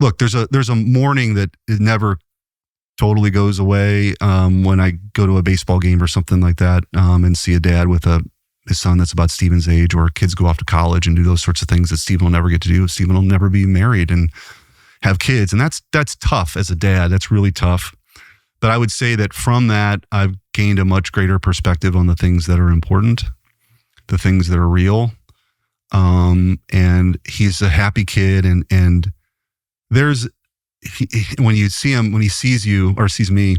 S2: Look, there's a mourning that it never totally goes away. When I go to a baseball game or something like that, and see a dad with his son that's about Stephen's age, or kids go off to college and do those sorts of things that Stephen will never get to do. Stephen will never be married and have kids. And that's tough as a dad. That's really tough. But I would say that from that, I've gained a much greater perspective on the things that are important, the things that are real. And he's a happy kid. And when you see him, when he sees you or sees me,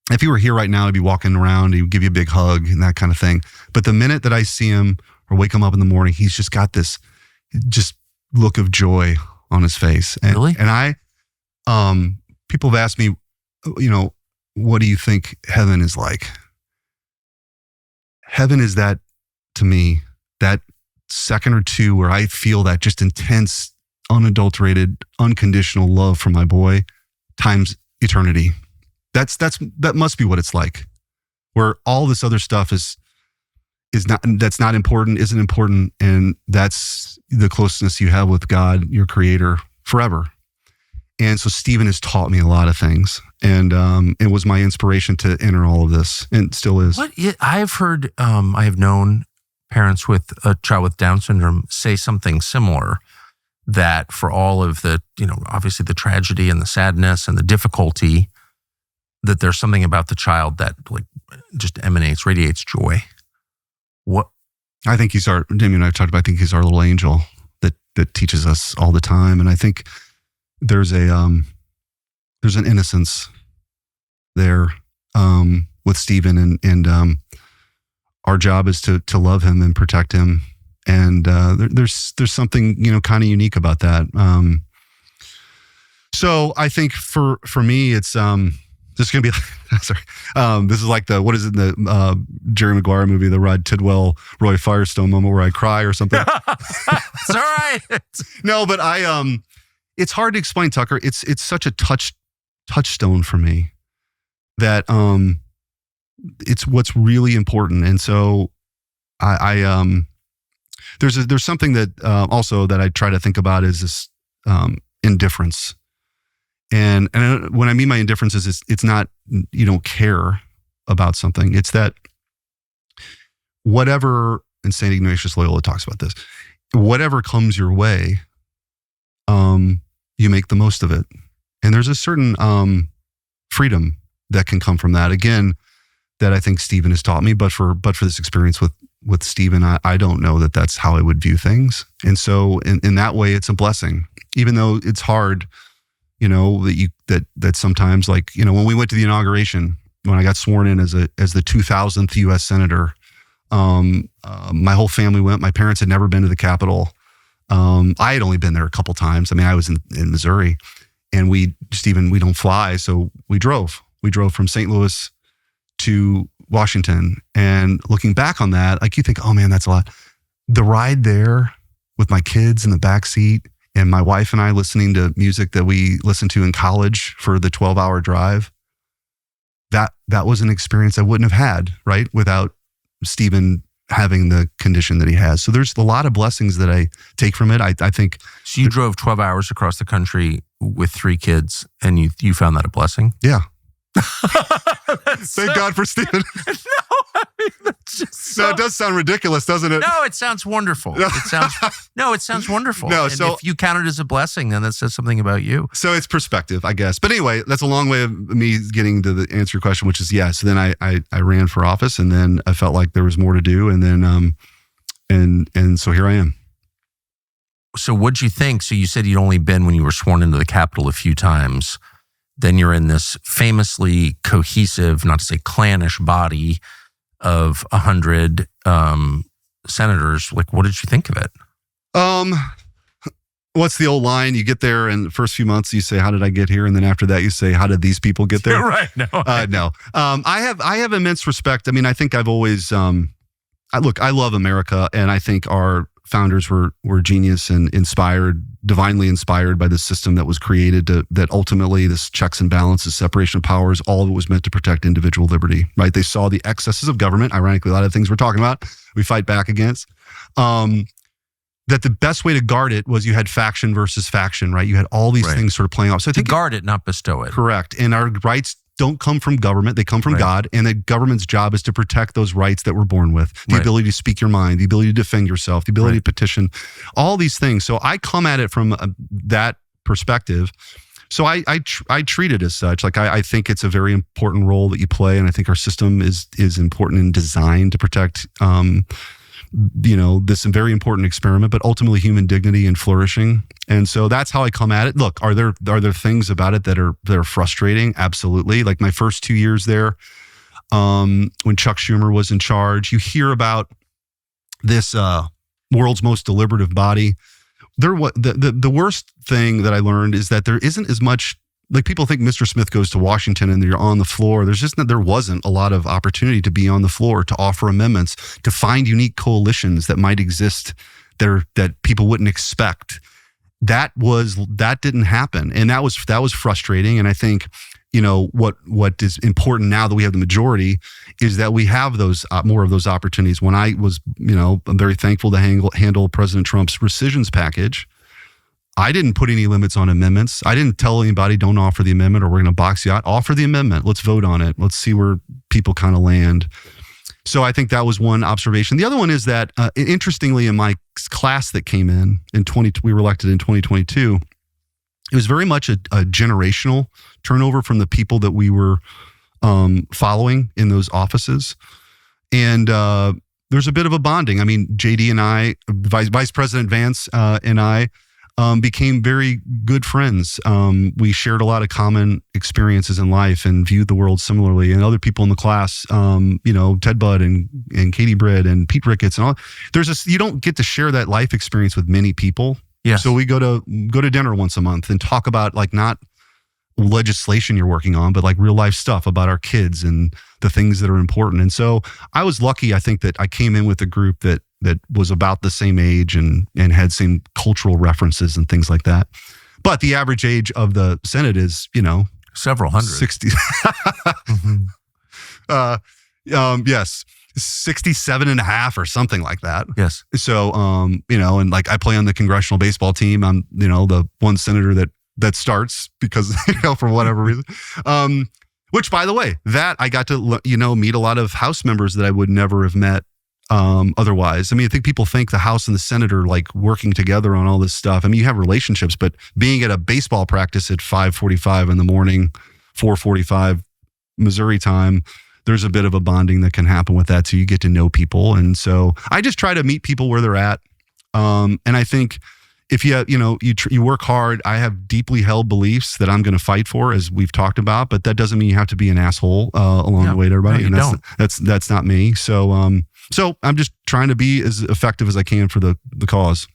S2: if he were here right now, he'd be walking around, he would give you a big hug and that kind of thing. But the minute that I see him or wake him up in the morning, he's just got this just look of joy on his face. And,
S1: really?
S2: And people have asked me, what do you think heaven is like? Heaven is that, to me, that second or two where I feel that just intense, unadulterated, unconditional love for my boy times eternity. That must be what it's like, where all this other stuff that's not important, isn't important, and that's the closeness you have with God, your creator, forever. And so Stephen has taught me a lot of things, and it was my inspiration to enter all of this, and still is.
S1: I've heard, I have known parents with a child with Down syndrome say something similar, that for all of the, obviously the tragedy and the sadness and the difficulty, that there's something about the child that like just radiates joy. What?
S2: I think Damien and I've talked about, I think he's our little angel that teaches us all the time. And I think there's an innocence there with Stephen, and our job is to love him and protect him. And there's something, kind of unique about that. So I think for me, it's, this is going to be, sorry. This is like what is it in the Jerry Maguire movie, the Rod Tidwell, Roy Firestone moment where I cry or something.
S1: It's all right.
S2: No, but it's hard to explain, Tucker. It's such a touchstone for me that it's what's really important. And so there's something that also that I try to think about is this indifference. And when I mean my indifference is it's not you don't care about something. It's that whatever, and St. Ignatius Loyola talks about this, whatever comes your way, you make the most of it. And there's a certain freedom that can come from that. Again, that I think Stephen has taught me, but for this experience with Stephen, I don't know that that's how I would view things. And so in that way, it's a blessing, even though it's hard, that sometimes, like, when we went to the inauguration, when I got sworn in as the 2000th U.S. Senator, my whole family went. My parents had never been to the Capitol. I had only been there a couple times. I mean, I was in Missouri, and we don't fly, so we drove. We drove from St. Louis to Washington. And looking back on that, like, you think, oh man, that's a lot. The ride there with my kids in the back seat and my wife and I listening to music that we listened to in college for the 12-hour drive, that was an experience I wouldn't have had, right, without Stephen having the condition that he has. So there's a lot of blessings that I take from it. I think.
S1: So you drove 12 hours across the country with 3 kids, and you found that a blessing?
S2: Yeah. Thank God for Stephen. No, it does sound ridiculous, doesn't it?
S1: No, it sounds wonderful. It sounds wonderful.
S2: No,
S1: and
S2: so
S1: if you count it as a blessing, then that says something about you.
S2: So it's perspective, I guess. But anyway, that's a long way of me getting to the answer your question, which is yes. So then I ran for office, and then I felt like there was more to do, and then and so here I am.
S1: So what'd you think? So you said you'd only been when you were sworn into the Capitol a few times. Then you're in this famously cohesive, not to say clannish body of 100 senators. Like, what did you think of it?
S2: What's the old line? You get there, and the first few months you say, "How did I get here?" And then after that, you say, "How did these people get there?"
S1: Right? No.
S2: No. I have immense respect. I mean, I think I've always. I love America, and I think our founders were genius and divinely inspired by the system that was created that ultimately this checks and balances, separation of powers, all of it was meant to protect individual liberty, right? They saw the excesses of government, ironically, a lot of things we're talking about, we fight back against, that the best way to guard it was you had faction versus faction, right? You had all these things sort of playing off. So I think
S1: guard it, not bestow it.
S2: Correct. And our rights don't come from government. They come from God. And the government's job is to protect those rights that we're born with. The ability to speak your mind, the ability to defend yourself, the ability to petition, all these things. So I come at it from that perspective. So I treat it as such. Like I think it's a very important role that you play. And I think our system is important and designed to protect, this very important experiment, but ultimately human dignity and flourishing. And so that's how I come at it. Look, are there things about it that are frustrating? Absolutely. Like my first 2 years there, when Chuck Schumer was in charge, you hear about this world's most deliberative body. The worst thing that I learned is that there isn't as much. Like people think Mr. Smith goes to Washington and you're on the floor. There wasn't a lot of opportunity to be on the floor, to offer amendments, to find unique coalitions that might exist there that people wouldn't expect. That didn't happen. And that was frustrating. And I think, what is important now that we have the majority is that we have those more of those opportunities. When I was, I'm very thankful to handle President Trump's rescissions package. I didn't put any limits on amendments. I didn't tell anybody, don't offer the amendment or we're going to box you out. Offer the amendment. Let's vote on it. Let's see where people kind of land. So I think that was one observation. The other one is that, interestingly, in my class that came in we were elected in 2022, it was very much a generational turnover from the people that we were following in those offices. And there's a bit of a bonding. I mean, JD and I, Vice President Vance and I, became very good friends. We shared a lot of common experiences in life and viewed the world similarly. And other people in the class, Ted Budd and Katie Britt and Pete Ricketts and all. You don't get to share that life experience with many people.
S1: Yes.
S2: So we go to dinner once a month and talk about like not legislation you're working on, but like real life stuff about our kids and the things that are important. And so I was lucky, I think, that I came in with a group that was about the same age and had same cultural references and things like that. But the average age of the Senate is,
S1: several hundred.
S2: 60. Yes. 67 and a half or something like that.
S1: Yes.
S2: So, and like I play on the congressional baseball team. I'm, the one senator that starts because, for whatever reason. Which, by the way, that I got to, meet a lot of House members that I would never have met otherwise. I mean, I think people think the House and the Senate are like working together on all this stuff. I mean, you have relationships, but being at a baseball practice at 5:45 in the morning, 4:45 Missouri time, there's a bit of a bonding that can happen with that. So you get to know people. And so I just try to meet people where they're at. And I think if you work hard, I have deeply held beliefs that I'm going to fight for, as we've talked about, but that doesn't mean you have to be an asshole along the way to everybody.
S1: No,
S2: and that's not me. So I'm just trying to be as effective as I can for the cause.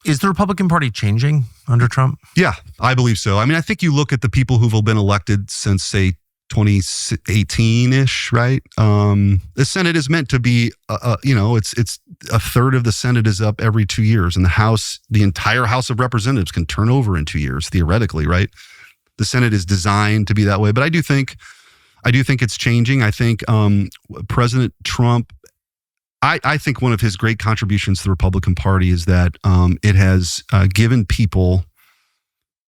S1: Is the Republican Party changing under Trump?
S2: Yeah, I believe so. I mean, I think you look at the people who've been elected since, say, 2018-ish, right? The Senate is meant to be, it's a third of the Senate is up every 2 years, and the House, the entire House of Representatives can turn over in 2 years, theoretically, right? The Senate is designed to be that way, but I do think it's changing. I think President Trump, I think one of his great contributions to the Republican Party is that it has given people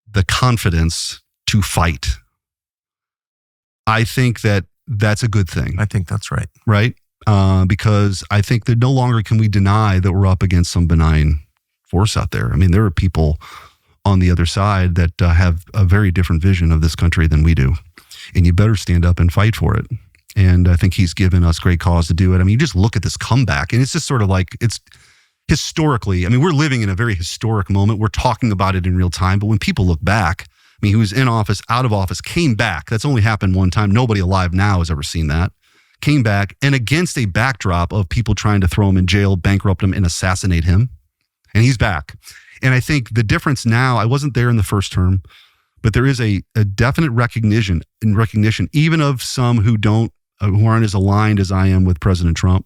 S2: the confidence to fight. I think that's a good thing.
S1: I think that's right.
S2: Right? Because I think that no longer can we deny that we're up against some benign force out there. I mean, there are people on the other side that have a very different vision of this country than we do. And you better stand up and fight for it. And I think he's given us great cause to do it. I mean, you just look at this comeback, and it's just sort of like, it's historically, I mean, we're living in a very historic moment. We're talking about it in real time. But when people look back, I mean, he was in office, out of office, came back. That's only happened one time. Nobody alive now has ever seen that. Came back, and against a backdrop of people trying to throw him in jail, bankrupt him, and assassinate him. And he's back. And I think the difference now, I wasn't there in the first term, but there is a definite recognition, even of some who aren't as aligned as I am with President Trump,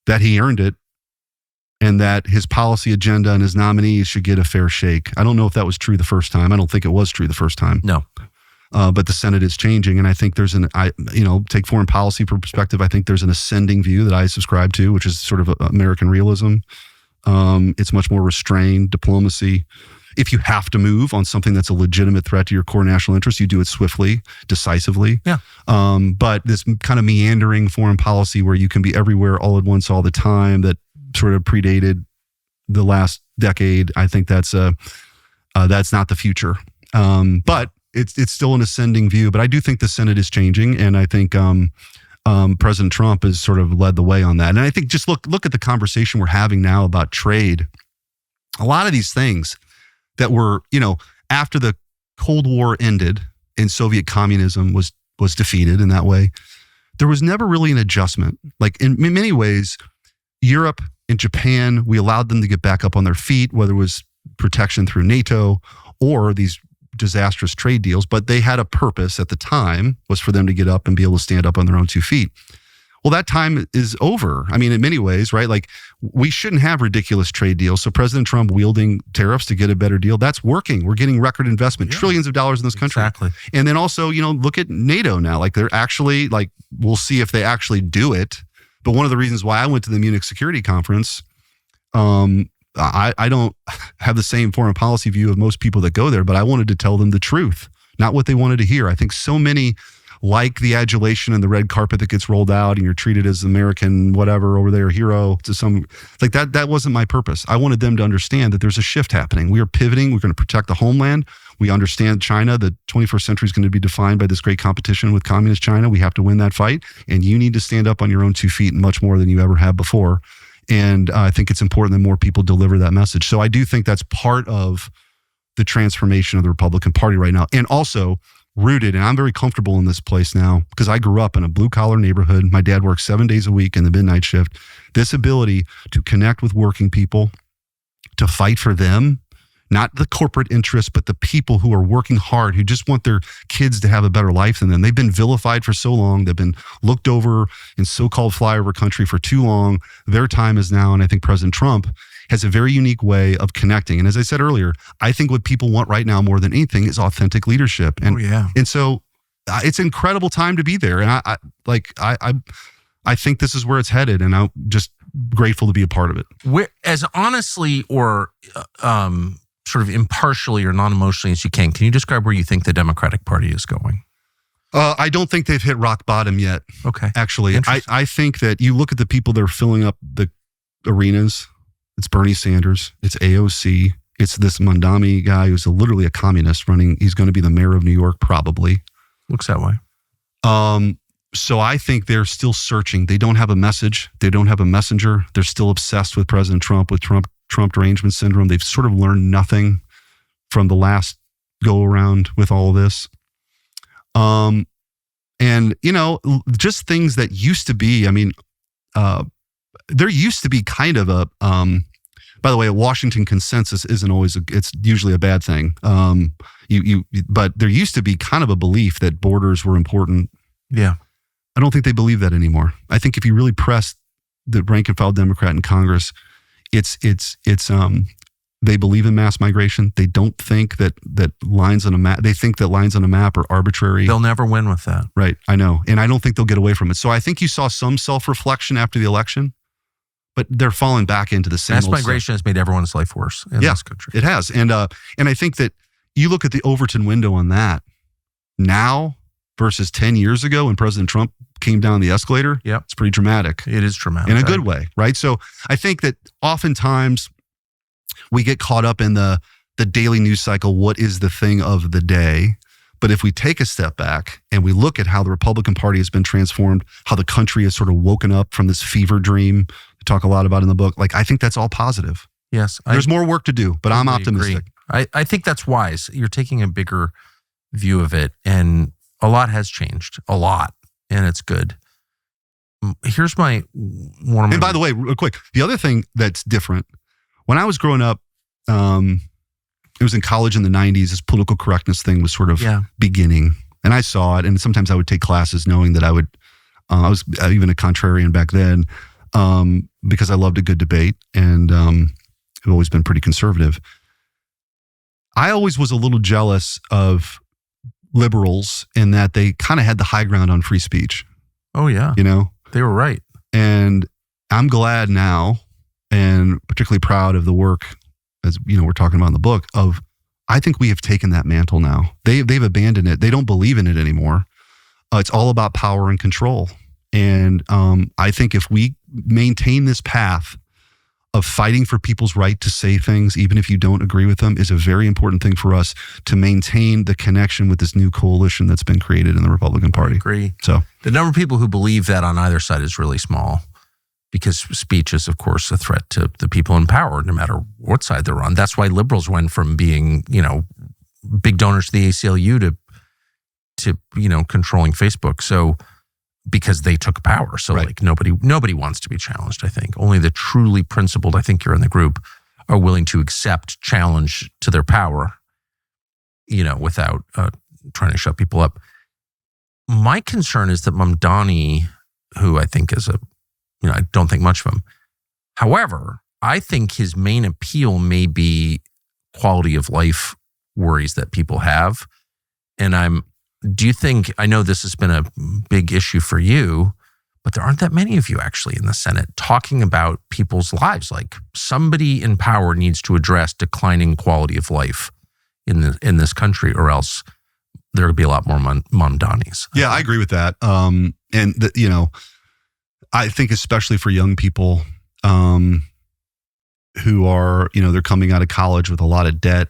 S2: that he earned it, and that his policy agenda and his nominees should get a fair shake. I don't know if that was true the first time. I don't think it was true the first time.
S1: No.
S2: But the Senate is changing, and I think there's take foreign policy perspective. I think there's an ascending view that I subscribe to, which is sort of American realism. It's much more restrained diplomacy. If you have to move on something that's a legitimate threat to your core national interest, you do it swiftly, decisively.
S1: Yeah.
S2: But this kind of meandering foreign policy where you can be everywhere all at once all the time, that sort of predated the last decade, I think that's not the future. But it's still an ascending view. But I do think the Senate is changing, and I think President Trump has sort of led the way on that. And I think just look at the conversation we're having now about trade. A lot of these things that were, after the Cold War ended and Soviet communism was defeated in that way, there was never really an adjustment. Like in many ways, Europe and Japan, we allowed them to get back up on their feet, whether it was protection through NATO or these disastrous trade deals, but they had a purpose at the time, was for them to get up and be able to stand up on their own 2 feet. Well, that time is over. I mean, in many ways, right? Like, we shouldn't have ridiculous trade deals. So President Trump wielding tariffs to get a better deal, that's working. We're getting record investment, trillions of dollars in this country.
S1: Exactly.
S2: And then also, look at NATO now. Like, they're actually, like, we'll see if they actually do it. But one of the reasons why I went to the Munich Security Conference, I don't have the same foreign policy view of most people that go there, but I wanted to tell them the truth, not what they wanted to hear. I think so many like the adulation and the red carpet that gets rolled out, and you're treated as American whatever over there hero to some, like that wasn't my purpose. I wanted them to understand that there's a shift happening. We are pivoting. We're going to protect the homeland. We understand China. The 21st century is going to be defined by this great competition with communist China. We have to win that fight, and you need to stand up on your own 2 feet much more than you ever have before. And I think it's important that more people deliver that message. So I do think that's part of the transformation of the Republican Party right now. And also rooted, and I'm very comfortable in this place now because I grew up in a blue-collar neighborhood. My dad worked 7 days a week in the midnight shift. This ability to connect with working people, to fight for them, not the corporate interests, but the people who are working hard, who just want their kids to have a better life than them. They've been vilified for so long. They've been looked over in so-called flyover country for too long. Their time is now, and I think President Trump has a very unique way of connecting. And as I said earlier, I think what people want right now more than anything is authentic leadership. And, and so it's an incredible time to be there. And I think this is where it's headed, and I'm just grateful to be a part of it.
S1: As honestly or sort of impartially or non-emotionally as you can you describe where you think the Democratic Party is going?
S2: I don't think they've hit rock bottom yet.
S1: Okay.
S2: Actually, I think that you look at the people that are filling up the arenas. It's Bernie Sanders. It's AOC. It's this Mamdani guy who's literally a communist running. He's going to be the mayor of New York, probably.
S1: Looks that way.
S2: So I think they're still searching. They don't have a message. They don't have a messenger. They're still obsessed with President Trump, with Trump derangement syndrome. They've sort of learned nothing from the last go around with all of this. And, just things that used to be, there used to be kind of a, by the way, a Washington consensus isn't always, it's usually a bad thing. But there used to be kind of a belief that borders were important.
S1: Yeah.
S2: I don't think they believe that anymore. I think if you really press the rank and file Democrat in Congress, they believe in mass migration. They don't think that lines on a map, they think that lines on a map are arbitrary.
S1: They'll never win with that.
S2: Right. I know. And I don't think they'll get away from it. So I think you saw some self-reflection after the election, but they're falling back into the same
S1: mass
S2: old
S1: migration
S2: stuff.
S1: Has made everyone's life worse in this country.
S2: It has. And I think that you look at the Overton window on that now versus 10 years ago when President Trump came down the escalator.
S1: Yeah.
S2: It's pretty dramatic.
S1: It is dramatic.
S2: In a good way, right? So I think that oftentimes we get caught up in the daily news cycle. What is the thing of the day? But if we take a step back and we look at how the Republican Party has been transformed, how the country has sort of woken up from this fever dream we talk a lot about in the book, I think that's all positive.
S1: Yes.
S2: There's more work to do, but I'm optimistic.
S1: I think that's wise. You're taking a bigger view of it, and a lot has changed, a lot, and it's good. Here's my one.
S2: And by the way, real quick, the other thing that's different, when I was growing up, it was in college in the 90s, this political correctness thing was sort of beginning. And I saw it, and sometimes I would take classes knowing that I was even a contrarian back then, because I loved a good debate, and I've always been pretty conservative. I always was a little jealous of liberals in that they kind of had the high ground on free speech.
S1: Oh, yeah. They were right.
S2: And I'm glad now, and particularly proud of the work, as we're talking about in the book, of I think we have taken that mantle now. They've abandoned it. They don't believe in it anymore. It's all about power and control. And I think if we maintain this path of fighting for people's right to say things, even if you don't agree with them, is a very important thing for us to maintain the connection with this new coalition that's been created in the Republican Party.
S1: I agree.
S2: So
S1: the number of people who believe that on either side is really small, because speech is, of course, a threat to the people in power, no matter what side they're on. That's why liberals went from being, big donors to the ACLU to controlling Facebook. So, because they took power. So right. Nobody wants to be challenged, I think. Only the truly principled, I think you're in the group, are willing to accept challenge to their power, without trying to shut people up. My concern is that Mamdani, who I think is I don't think much of him. However, I think his main appeal may be quality of life worries that people have. And do you think, I know this has been a big issue for you, but there aren't that many of you actually in the Senate talking about people's lives. Like, somebody in power needs to address declining quality of life in this country, or else there will be a lot more Mamdanis.
S2: Yeah, I agree with that. I think especially for young people who are, they're coming out of college with a lot of debt.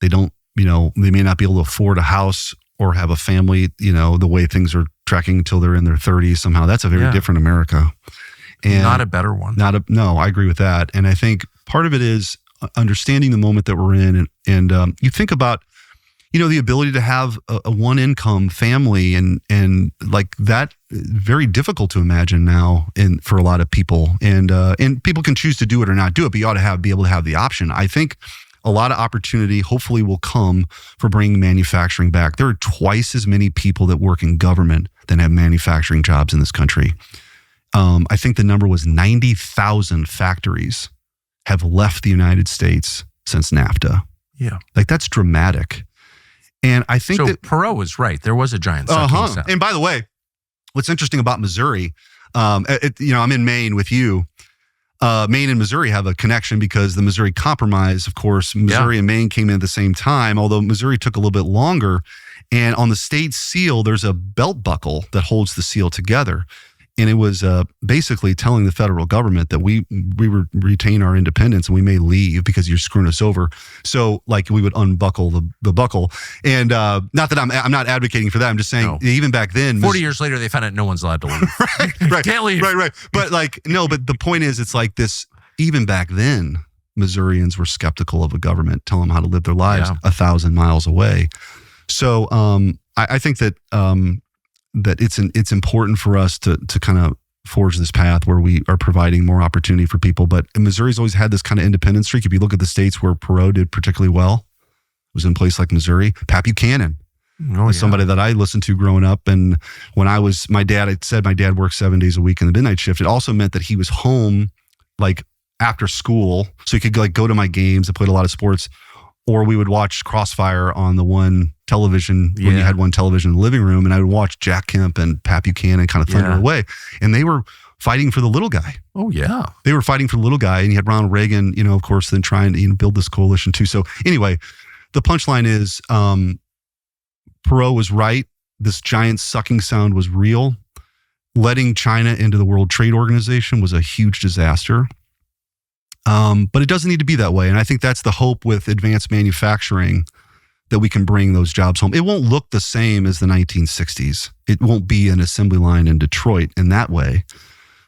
S2: They don't, they may not be able to afford a house or have a family, the way things are tracking until they're in their 30s somehow. That's a very different America. And
S1: not a better one.
S2: No, I agree with that. And I think part of it is understanding the moment that we're in. And you think about, the ability to have a one income family and like that, very difficult to imagine now for a lot of people. And people can choose to do it or not do it, but you ought to be able to have the option. I think a lot of opportunity hopefully will come for bringing manufacturing back. There are twice as many people that work in government than have manufacturing jobs in this country. I think the number was 90,000 factories have left the United States since NAFTA.
S1: Yeah.
S2: Like, that's dramatic. And I think
S1: so
S2: that
S1: Perot was right. There was a giant sucking sound.
S2: And by the way, what's interesting about Missouri, I'm in Maine with you. Maine and Missouri have a connection because the Missouri Compromise, of course, Missouri and Maine came in at the same time, although Missouri took a little bit longer. And on the state seal, there's a belt buckle that holds the seal together. And it was basically telling the federal government that we retain our independence and we may leave because you're screwing us over. So, like, we would unbuckle the buckle. And not that I'm not advocating for that. I'm just saying, even back then,
S1: 40 years later, they found out no one's allowed to leave.
S2: right,
S1: can't leave.
S2: Right. But but the point is, it's like this. Even back then, Missourians were skeptical of a government telling them how to live their lives 1,000 miles away. So, I think that. That it's important for us to kind of forge this path where we are providing more opportunity for people. But Missouri's always had this kind of independent streak. If you look at the states where Perot did particularly well, it was in a place like Missouri. Pat Buchanan was somebody that I listened to growing up. And when I said my dad worked 7 days a week in the midnight shift. It also meant that he was home like after school, so he could like go to my games. I played a lot of sports. Or we would watch Crossfire on the one television when you had one television in the living room, and I would watch Jack Kemp and Pat Buchanan kind of thunder away. And they were fighting for the little guy.
S1: Oh, yeah.
S2: They were fighting for the little guy, and you had Ronald Reagan, of course, then trying to build this coalition too. So anyway, the punchline is Perot was right. This giant sucking sound was real. Letting China into the World Trade Organization was a huge disaster. But it doesn't need to be that way. And I think that's the hope with advanced manufacturing, that we can bring those jobs home. It won't look the same as the 1960s. It won't be an assembly line in Detroit in that way.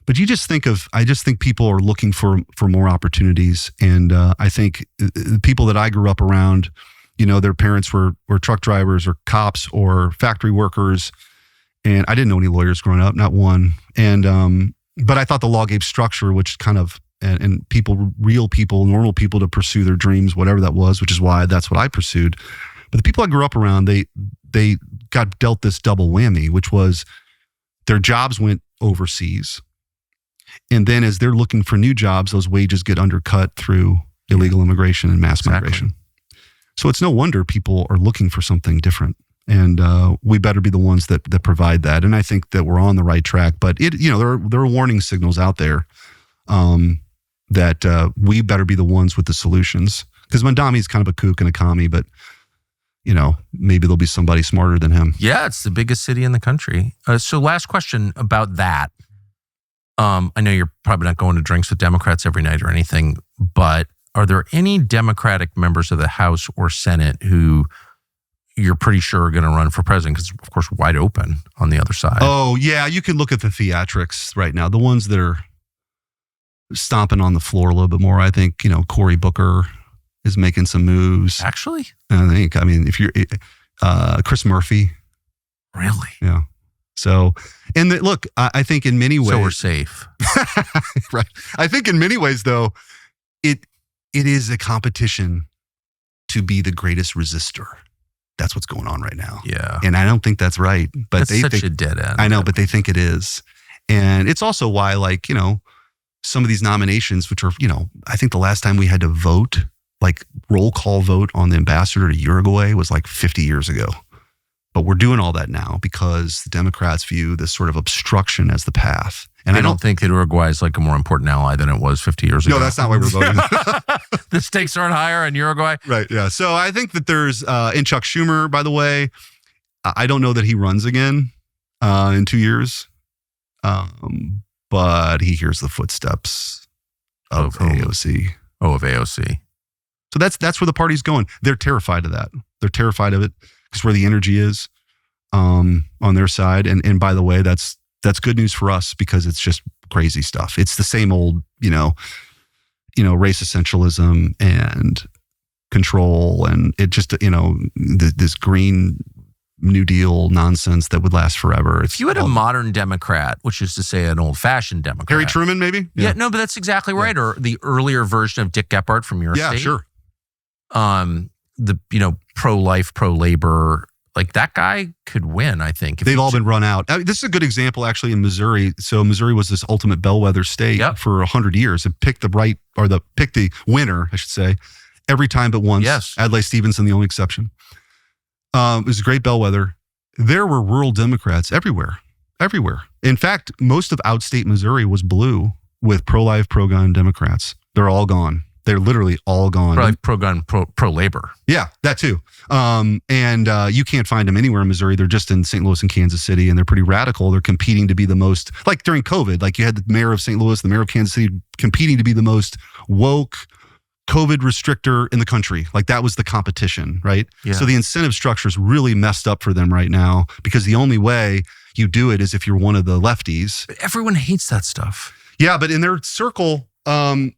S2: But I just think people are looking for more opportunities. And I think the people that I grew up around, their parents were truck drivers or cops or factory workers. And I didn't know any lawyers growing up, not one. And but I thought the law gave structure, which kind of, and people, real people, normal people, to pursue their dreams, whatever that was, which is why that's what I pursued. But the people I grew up around, they got dealt this double whammy, which was their jobs went overseas. And then as they're looking for new jobs, those wages get undercut through illegal immigration and mass migration. So it's no wonder people are looking for something different. And we better be the ones that provide that. And I think that we're on the right track. But there are warning signals out there that we better be the ones with the solutions. Because Mamdani's kind of a kook and a commie, but maybe there'll be somebody smarter than him.
S1: Yeah, it's the biggest city in the country. So last question about that. I know you're probably not going to drinks with Democrats every night or anything, but are there any Democratic members of the House or Senate who you're pretty sure are going to run for president? Because, of course, wide open on the other side.
S2: Oh, yeah. You can look at the theatrics right now. The ones that are stomping on the floor a little bit more. I think, Cory Booker is making some moves.
S1: Actually?
S2: If you're Chris Murphy.
S1: Really?
S2: Yeah. So, and look, I think in many ways.
S1: So we're safe.
S2: Right. I think in many ways, though, it is a competition to be the greatest resistor. That's what's going on right now.
S1: Yeah.
S2: And I don't think that's right. But
S1: that's such a dead end.
S2: I know, but they think it is. And it's also why, some of these nominations, which are, I think the last time we had to vote, roll call vote on the ambassador to Uruguay was 50 years ago. But we're doing all that now because the Democrats view this sort of obstruction as the path. And
S1: I don't think that Uruguay is a more important ally than it was 50 years ago.
S2: No, that's not why we're voting.
S1: The stakes aren't higher in Uruguay.
S2: Right, yeah. So I think that there's, and Chuck Schumer, by the way, I don't know that he runs again in 2 years. But he hears the footsteps of AOC.
S1: Oh, of AOC.
S2: So that's where the party's going. They're terrified of that. They're terrified of it because where the energy is on their side. And by the way, that's good news for us because it's just crazy stuff. It's the same old, race essentialism and control, and it just, this green New Deal nonsense that would last forever.
S1: If you had a modern Democrat, which is to say an old-fashioned Democrat.
S2: Harry Truman, maybe?
S1: Yeah, no, but that's exactly right. Yeah. Or the earlier version of Dick Gephardt from your state.
S2: Yeah, sure.
S1: The, pro-life, pro-labor, Like that guy could win, I think.
S2: They've all been run out. I mean, this is a good example actually in Missouri. So Missouri was this ultimate bellwether state for 100 years. It picked the winner, I should say, every time but once.
S1: Yes.
S2: Adlai Stevenson, the only exception. It was a great bellwether. There were rural Democrats everywhere. In fact, most of outstate Missouri was blue with pro-life, pro-gun Democrats. They're all gone. They're literally all gone.
S1: Pro-life, pro-gun, pro-labor.
S2: Yeah, that too. And you can't find them anywhere in Missouri. They're just in St. Louis and Kansas City, and they're pretty radical. They're competing to be the most, like during COVID, like you had the mayor of St. Louis, the mayor of Kansas City competing to be the most woke COVID restrictor in the country. Like that was the competition, right?
S1: Yeah.
S2: So the incentive structure is really messed up for them right now because the only way you do it is if you're one of the lefties.
S1: But everyone hates that stuff.
S2: Yeah, but in their circle, again,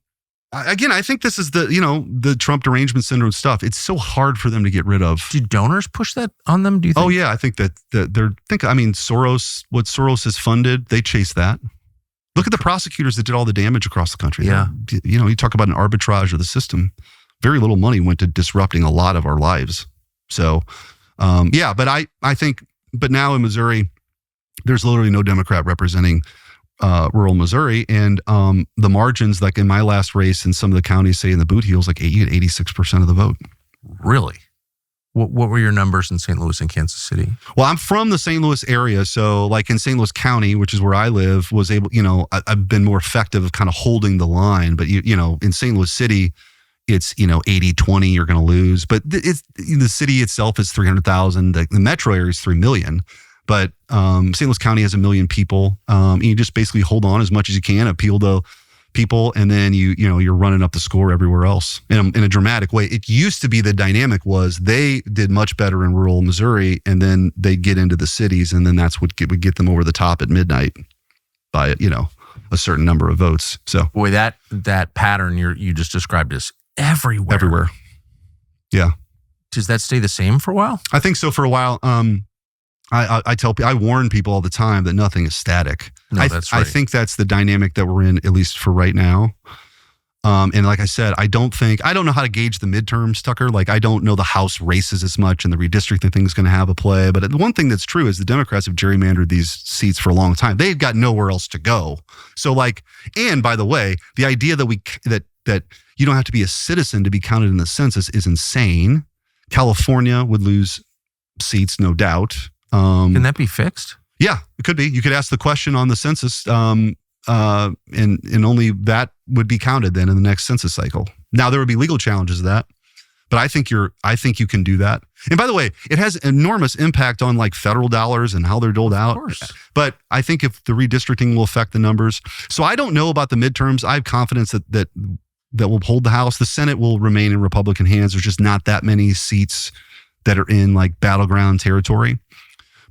S2: I think this is the Trump derangement syndrome stuff. It's so hard for them to get rid of.
S1: Do donors push that on them? Do you think?
S2: Oh yeah, I think that Soros, what Soros has funded, they chase that. Look at the prosecutors that did all the damage across the country.
S1: Yeah.
S2: You talk about an arbitrage of the system. Very little money went to disrupting a lot of our lives. So, but I think, but now in Missouri, there's literally no Democrat representing rural Missouri, and the margins, like in my last race in some of the counties, say in the boot heels, like you get 86% of the vote.
S1: Really? What were your numbers in St. Louis and Kansas City?
S2: Well, I'm from the St. Louis area, so like in St. Louis County, which is where I live, was able, I've been more effective of kind of holding the line. But in St. Louis City, it's 80-20, you're going to lose. But it's the city itself is 300,000. The metro area is 3 million. But St. Louis County has 1 million people. And you just basically hold on as much as you can, appeal to people, and then you're running up the score everywhere else in a dramatic way. It used to be the dynamic was they did much better in rural Missouri, and then they get into the cities, and then that's what would get them over the top at midnight by a certain number of votes. So
S1: boy, that pattern you just described is everywhere.
S2: Yeah.
S1: Does that stay the same for a while?
S2: I think so for a while. I tell people, I warn people all the time that nothing is static.
S1: No, that's right.
S2: I think that's the dynamic that we're in, at least for right now. And like I said, I don't know how to gauge the midterms, Tucker. Like I don't know the House races as much, and the redistricting thing is going to have a play. But the one thing that's true is the Democrats have gerrymandered these seats for a long time. They've got nowhere else to go. So and by the way, the idea that that you don't have to be a citizen to be counted in the census is insane. California would lose seats, no doubt.
S1: Can that be fixed?
S2: Yeah, it could be. You could ask the question on the census, and only that would be counted then in the next census cycle. Now there would be legal challenges to that, but I think you can do that. And by the way, it has enormous impact on like federal dollars and how they're doled out.
S1: Of course.
S2: But I think if the redistricting will affect the numbers, so I don't know about the midterms. I have confidence that will hold the House. The Senate will remain in Republican hands. There's just not that many seats that are in like battleground territory.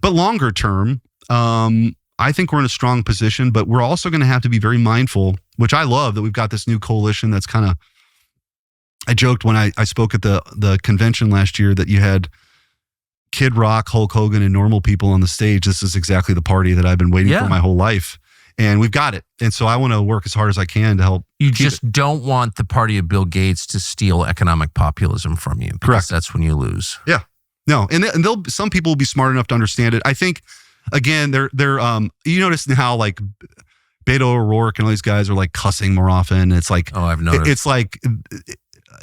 S2: But longer term, I think we're in a strong position, but we're also going to have to be very mindful, which I love that we've got this new coalition that's kind of, I joked when I spoke at the convention last year that you had Kid Rock, Hulk Hogan, and normal people on the stage. This is exactly the party that I've been waiting for my whole life. And we've got it. And so I want to work as hard as I can to help.
S1: You just don't want the party of Bill Gates to steal economic populism from you.
S2: Correct.
S1: That's when you lose.
S2: Yeah. No, and some people will be smart enough to understand it. I think, again, they're you notice how like Beto O'Rourke and all these guys are like cussing more often. It's like,
S1: oh, I've noticed.
S2: It's like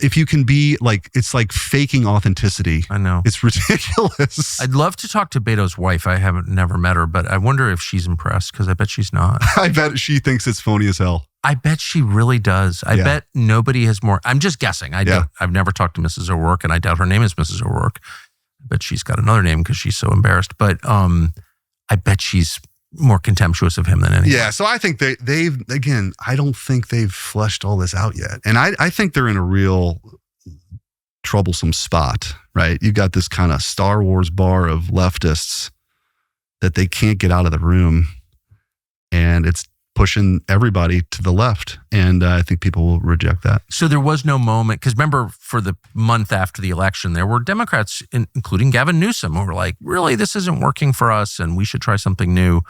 S2: if you can be like, it's like faking authenticity.
S1: I know.
S2: It's ridiculous.
S1: I'd love to talk to Beto's wife. I never met her, but I wonder if she's impressed because I bet she's not.
S2: I bet she thinks it's phony as hell.
S1: I bet she really does. I bet nobody has more. I'm just guessing. I've never talked to Mrs. O'Rourke, and I doubt her name is Mrs. O'Rourke. But she's got another name because she's so embarrassed. But I bet she's more contemptuous of him than anyone.
S2: Yeah, so I think they've, again, I don't think they've fleshed all this out yet. And I think they're in a real troublesome spot, right? You've got this kind of Star Wars bar of leftists that they can't get out of the room. And it's pushing everybody to the left. And I think people will reject that.
S1: So there was no moment, because remember for the month after the election, there were Democrats, including Gavin Newsom, who were like, really, this isn't working for us and we should try something new.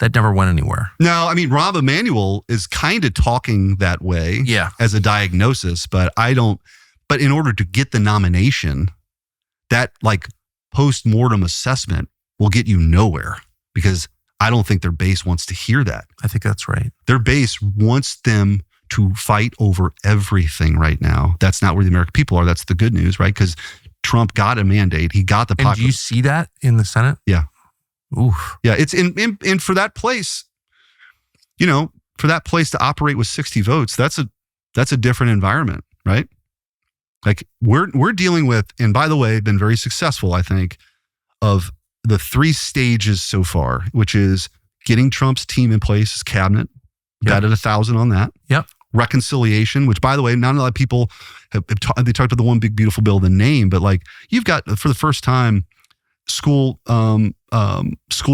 S1: That never went anywhere. No,
S2: I mean, Rahm Emanuel is kind of talking that way as a diagnosis, but in order to get the nomination, that like post-mortem assessment will get you nowhere, because I don't think their base wants to hear that.
S1: I think that's right.
S2: Their base wants them to fight over everything right now. That's not where the American people are. That's the good news, right? Because Trump got a mandate. He got the
S1: And do you see that in the Senate?
S2: Yeah.
S1: Oof.
S2: Yeah. It's in for that place, for that place to operate with 60 votes, that's a different environment, right? Like we're dealing with, and by the way, been very successful, I think, of the 3 stages so far, which is getting Trump's team in place, his cabinet, batted 1,000 on that.
S1: Yep.
S2: Reconciliation, which by the way, not a lot of people they talked about the one big beautiful bill, the name, but like you've got for the first time school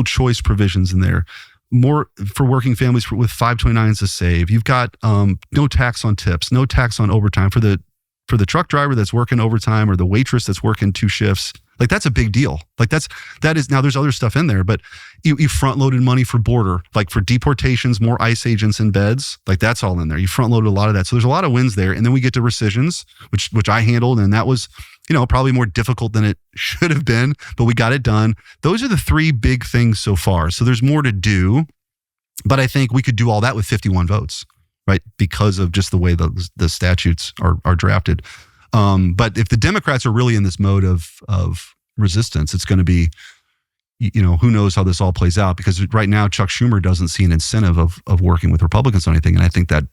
S2: choice provisions in there, more for working families with 529s to save. You've got no tax on tips, no tax on overtime for the truck driver that's working overtime or the waitress that's working 2 shifts. Like that's a big deal. Like that is now there's other stuff in there, but you front loaded money for border, like for deportations, more ICE agents in beds. Like that's all in there. You front loaded a lot of that. So there's a lot of wins there. And then we get to rescissions, which I handled. And that was, probably more difficult than it should have been, but we got it done. Those are the 3 big things so far. So there's more to do, but I think we could do all that with 51 votes, right? Because of just the way the statutes are drafted. But if the Democrats are really in this mode of resistance, it's going to be, who knows how this all plays out, because right now Chuck Schumer doesn't see an incentive of working with Republicans on anything. And I think that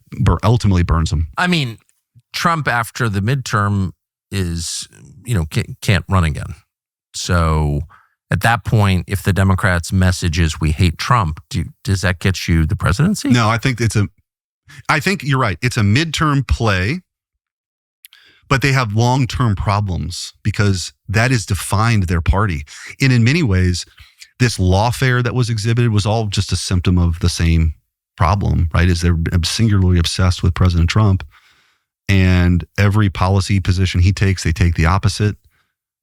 S2: ultimately burns them.
S1: I mean, Trump after the midterm is, can't run again. So at that point, if the Democrats' message is we hate Trump, does that get you the presidency?
S2: No, I think you're right. It's a midterm play. But they have long-term problems because that has defined their party. And in many ways, this lawfare that was exhibited was all just a symptom of the same problem, right? Is they're singularly obsessed with President Trump. And every policy position he takes, they take the opposite.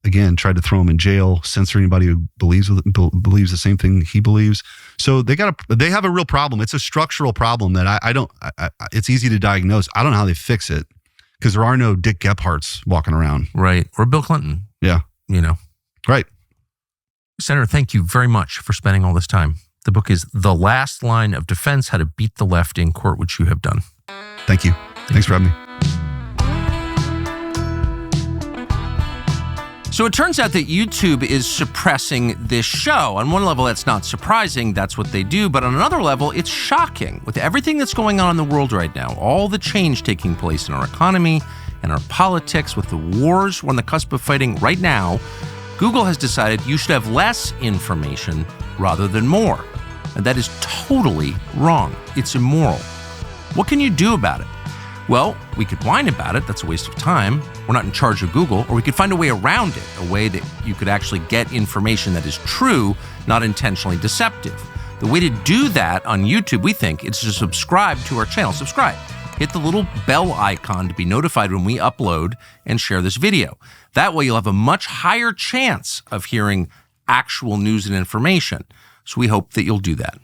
S2: Again, tried to throw him in jail, censor anybody who believes the same thing he believes. So they have a real problem. It's a structural problem that it's easy to diagnose. I don't know how they fix it, because there are no Dick Gephardts walking around.
S1: Right. Or Bill Clinton.
S2: Yeah. Right.
S1: Senator, thank you very much for spending all this time. The book is The Last Line of Defense, How to Beat the Left in Court, which you have done.
S2: Thank you. Thanks for having me.
S1: So it turns out that YouTube is suppressing this show. On one level, that's not surprising. That's what they do. But on another level, it's shocking. With everything that's going on in the world right now, all the change taking place in our economy and our politics, with the wars we're on the cusp of fighting right now, Google has decided you should have less information rather than more. And that is totally wrong. It's immoral. What can you do about it? Well, we could whine about it. That's a waste of time. We're not in charge of Google. Or we could find a way around it, a way that you could actually get information that is true, not intentionally deceptive. The way to do that on YouTube, we think, is to subscribe to our channel. Subscribe. Hit the little bell icon to be notified when we upload and share this video. That way you'll have a much higher chance of hearing actual news and information. So we hope that you'll do that.